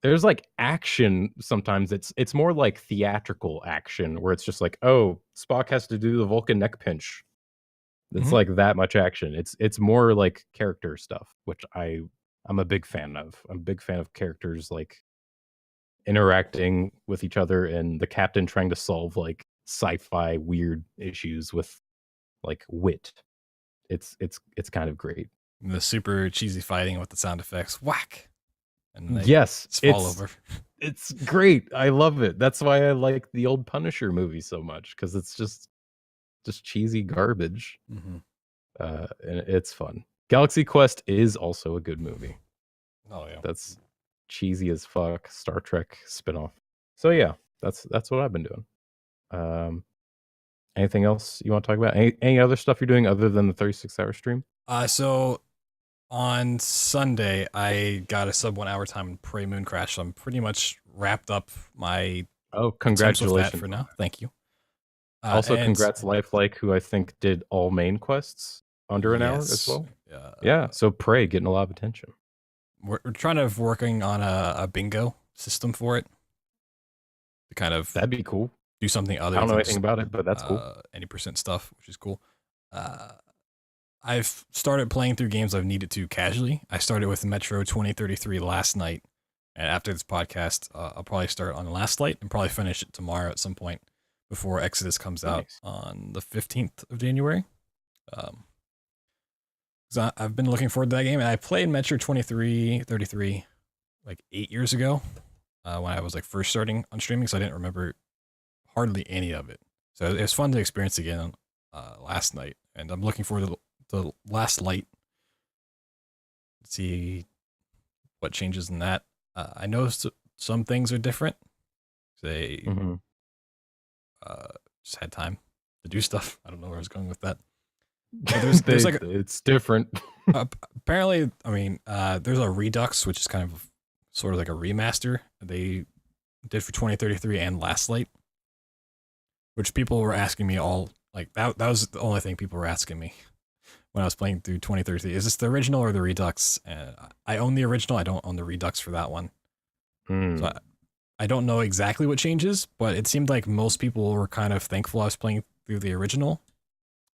there's like action sometimes. It's more like theatrical action where it's just like, oh, Spock has to do the Vulcan neck pinch. It's like that much action. It's more like character stuff, which I'm a big fan of. I'm a big fan of characters like interacting with each other, and the captain trying to solve like sci-fi weird issues with like wit. It's kind of great. The super cheesy fighting with the sound effects. Whack. and they Yes, just fall over. it's great. I love it. That's why I like the old Punisher movie so much, because it's just cheesy garbage. Mm-hmm. And it's fun. Galaxy Quest is also a good movie. Oh yeah, That's cheesy as fuck. Star Trek spinoff. So yeah, that's what I've been doing. Anything else you want to talk about? Any other stuff you're doing other than the 36-hour stream? So on Sunday I got a sub 1 hour time in Prey Moon Crash. So I'm pretty much wrapped up my attempts with that Congratulations for now. Thank you. Also, and congrats Lifelike, who I think did all main quests under an hour as well. Yeah, so Prey getting a lot of attention. We're trying to working on a bingo system for it to kind of That'd be cool. do something other. I don't know than anything about it, but that's cool. Any percent stuff, which is cool. I've started playing through games I've needed to casually. I started with Metro 2033 last night, and after this podcast, I'll probably start on Last Light and probably finish it tomorrow at some point before Exodus comes out on the 15th of January. So I've been looking forward to that game, and I played Metro 2033 like 8 years ago when I was like first starting on streaming, so I didn't remember hardly any of it. So it was fun to experience again last night, and I'm looking forward to the Last Light. See what changes in that. I noticed some things are different. They just had time to do stuff. I don't know where I was going with that. There's like it's different. Apparently, I mean, there's a Redux, which is kind of sort of like a remaster they did for 2033 and Last Light, which people were asking me all like that was the only thing people were asking me when I was playing through 2033. Is this the original or the Redux? I own the original. I don't own the Redux for that one. So I don't know exactly what changes, but it seemed like most people were kind of thankful I was playing through the original,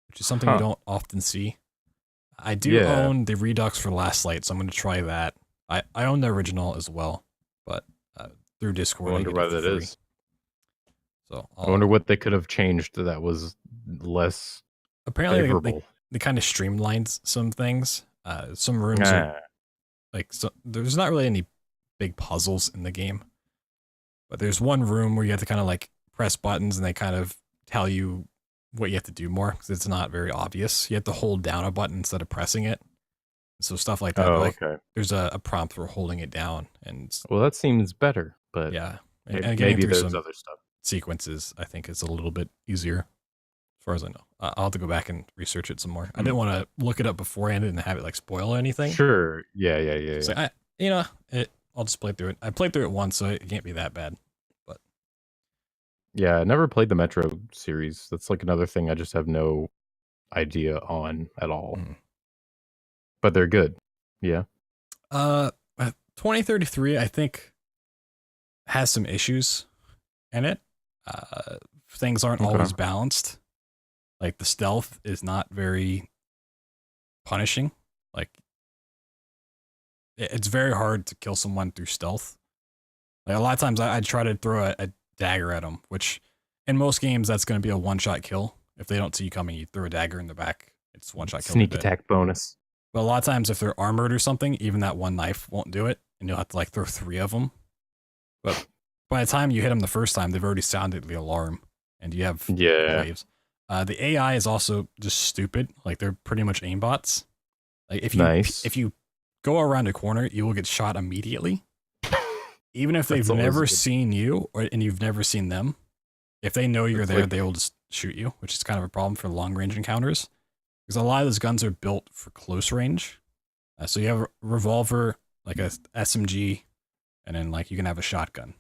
which is something we don't often see. I do own the Redux for Last Light, so I'm going to try that. I own the original as well, but through Discord. I wonder what it is. So I wonder what they could have changed that was less favorable. They kind of streamlined some things. Some rooms are like, so there's not really any big puzzles in the game, but there's one room where you have to kind of like press buttons and they kind of tell you what you have to do more, because it's not very obvious. You have to hold down a button instead of pressing it. So stuff like that. There's a prompt for holding it down, and well, that seems better. But yeah, and maybe there's other stuff. Sequences, I think, is a little bit easier, as far as I know. I'll have to go back and research it some more. I didn't want to look it up beforehand and have it like spoil anything. Sure. Yeah. So I'll just play through it. I played through it once, so it can't be that bad. But yeah, I never played the Metro series. That's like another thing I just have no idea on at all. But they're good. Yeah. 2033, I think, has some issues in it. Things aren't always balanced. Like the stealth is not very punishing. Like it's very hard to kill someone through stealth. Like a lot of times I'd try to throw a dagger at them, which in most games that's going to be a one-shot kill. If they don't see you coming, you throw a dagger in the back. It's one-shot kill. Sneak attack bonus. But a lot of times if they're armored or something, even that one knife won't do it, and you'll have to like throw 3 of them. But by the time you hit them the first time, they've already sounded the alarm, and you have waves. The AI is also just stupid. Like they're pretty much aimbots. Like if you go around a corner, you will get shot immediately. Even if they've never seen you and you've never seen them, if they know you're there, they will just shoot you, which is kind of a problem for long range encounters. Because a lot of those guns are built for close range. So you have a revolver, like a SMG, and then like you can have a shotgun.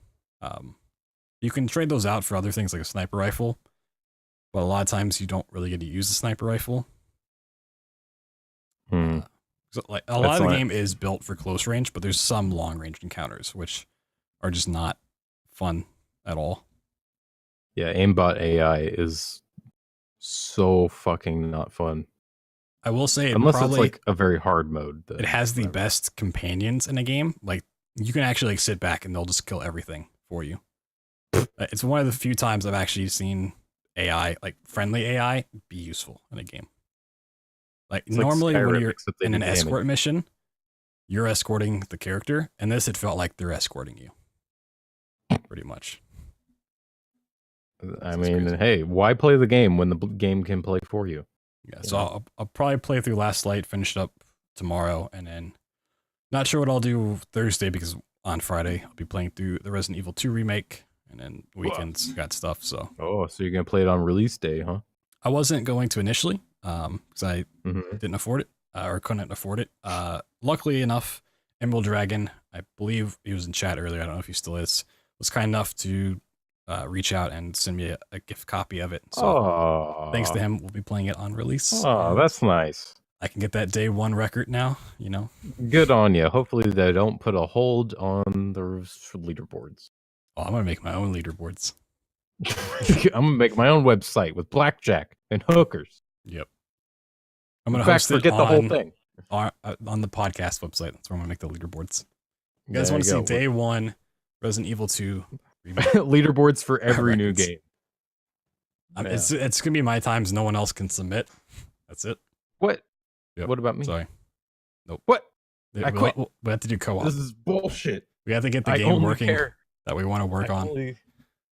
You can trade those out for other things like a sniper rifle, but a lot of times you don't really get to use the sniper rifle. So like a lot of the game is built for close range, but there's some long range encounters which are just not fun at all. Yeah, aimbot AI is so fucking not fun. I will say, unless it's like a very hard mode. It has the best companions in a game. Like you can actually like sit back and they'll just kill everything for you. It's one of the few times I've actually seen AI, like friendly AI, be useful in a game. Like normally when you're in an escort mission, you're escorting the character. And this, it felt like they're escorting you. Pretty much. I mean, hey, why play the game when the game can play for you? Yeah, so I'll probably play through Last Light, finish it up tomorrow, and then not sure what I'll do Thursday because on Friday I'll be playing through the Resident Evil 2 remake, and then weekends got stuff. So so you're gonna play it on release day, huh? I wasn't going to initially because I didn't afford it or couldn't afford it. Luckily enough, Emerald Dragon, I believe he was in chat earlier. I don't know if he still is. Was kind enough to reach out and send me a gift copy of it. So thanks to him, we'll be playing it on release. Oh, that's nice. I can get that day one record now, you know. Good on you. Hopefully they don't put a hold on the leaderboards. Oh, I'm going to make my own leaderboards. I'm going to make my own website with blackjack and hookers. Yep. I'm going to host forget the whole thing. On the podcast website. That's where I'm going to make the leaderboards. You guys want to see day one, Resident Evil 2 leaderboards for every new game. It's going to be my times. No one else can submit. That's it. What? Yep. What about me? Sorry. Nope. What? I quit. We have to do co-op. This is bullshit. We have to get the game working that we want to work on.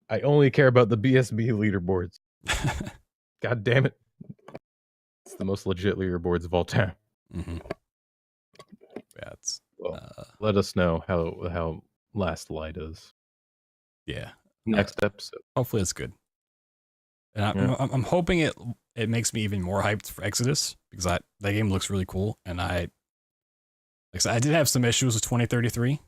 I only care about the BSB leaderboards. God damn it. It's the most legit leaderboards of all time. Mm-hmm. Yeah, it's, let us know how Last Light is. Yeah. Next episode. Hopefully it's good. And I'm hoping it makes me even more hyped for Exodus because that game looks really cool. And like I said, I did have some issues with 2033,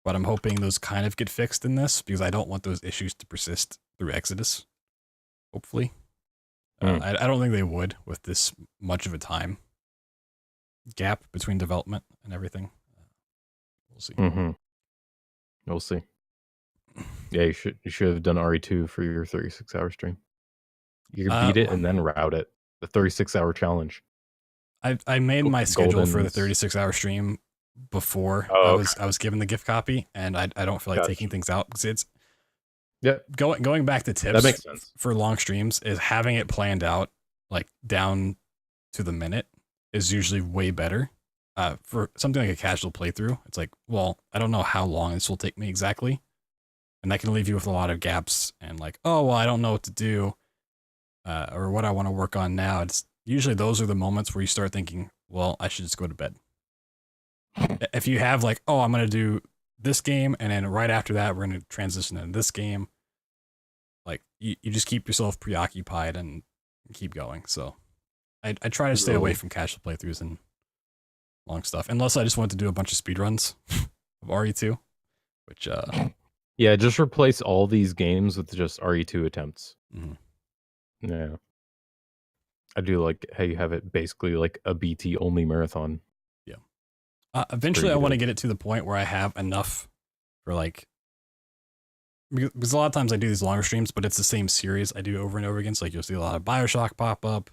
but I'm hoping those kind of get fixed in this because I don't want those issues to persist through Exodus. Hopefully. I don't think they would with this much of a time gap between development and everything. We'll see. We'll see. Yeah, you should have done RE2 for your 36-hour stream. You can beat it and then route it. The 36-hour challenge. I made my schedule for the 36-hour stream before I was given the gift copy, and I don't feel like taking things out because it's going back to tips. That makes sense. For long streams is having it planned out like down to the minute is usually way better. For something like a casual playthrough, it's like, well, I don't know how long this will take me exactly. And that can leave you with a lot of gaps and like, oh, well, I don't know what to do or what I want to work on now. It's usually those are the moments where you start thinking, well, I should just go to bed. If you have like, oh, I'm going to do this game and then right after that, we're going to transition into this game. Like you just keep yourself preoccupied and keep going. So I try to stay away from casual playthroughs and long stuff, unless I just want to do a bunch of speedruns of RE2, which yeah, just replace all these games with just RE2 attempts. Yeah. I do like how you have it basically like a BT only marathon. Yeah. Eventually I want to get it to the point where I have enough for like, because a lot of times I do these longer streams, but it's the same series I do over and over again. So like you'll see a lot of BioShock pop up,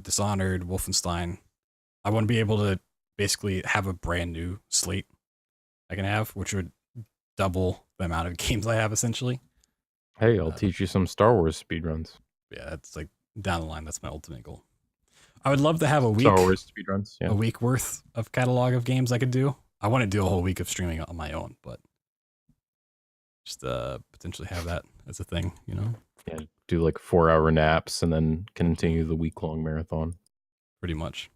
Dishonored, Wolfenstein. I want to be able to basically have a brand new slate I can have, which would double the amount of games I have essentially. Hey, I'll teach you some Star Wars speedruns. Yeah, that's like down the line. That's my ultimate goal. I would love to have a week, Star Wars speedruns, a week worth of catalog of games I could do. I want to do a whole week of streaming on my own, but just potentially have that as a thing, you know? Yeah, do like 4-hour naps and then continue the week-long marathon. Pretty much.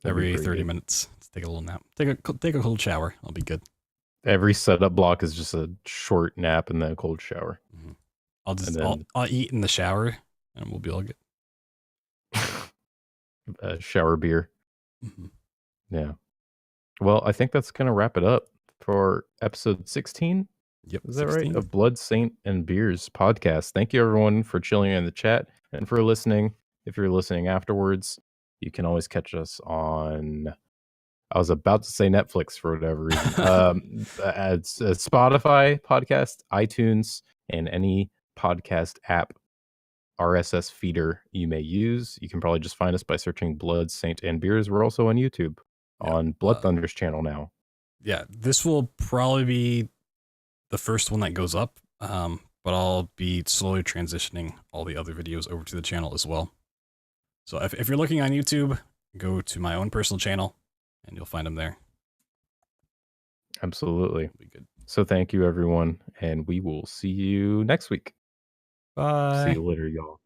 Every 30 minutes, take a little nap. Take a cold shower. I'll be good. Every setup block is just a short nap and then a cold shower. I'll eat in the shower and we'll be all good. Shower beer. Yeah. Well, I think that's gonna wrap it up for episode 16. Yep. Is that 16? Right? Of Blood, Saint, and Beers podcast. Thank you everyone for chilling in the chat and for listening. If you're listening afterwards, you can always catch us on, I was about to say Netflix for whatever reason. It's a Spotify podcast, iTunes, and any podcast app RSS feeder you may use. You can probably just find us by searching Blood, Saint, and Beers. We're also on YouTube on BloodThunder's channel now. Yeah, this will probably be the first one that goes up, but I'll be slowly transitioning all the other videos over to the channel as well. So if you're looking on YouTube, go to my own personal channel and you'll find them there. Absolutely. It'll be good. So thank you, everyone, and we will see you next week. See Bye. you later, y'all.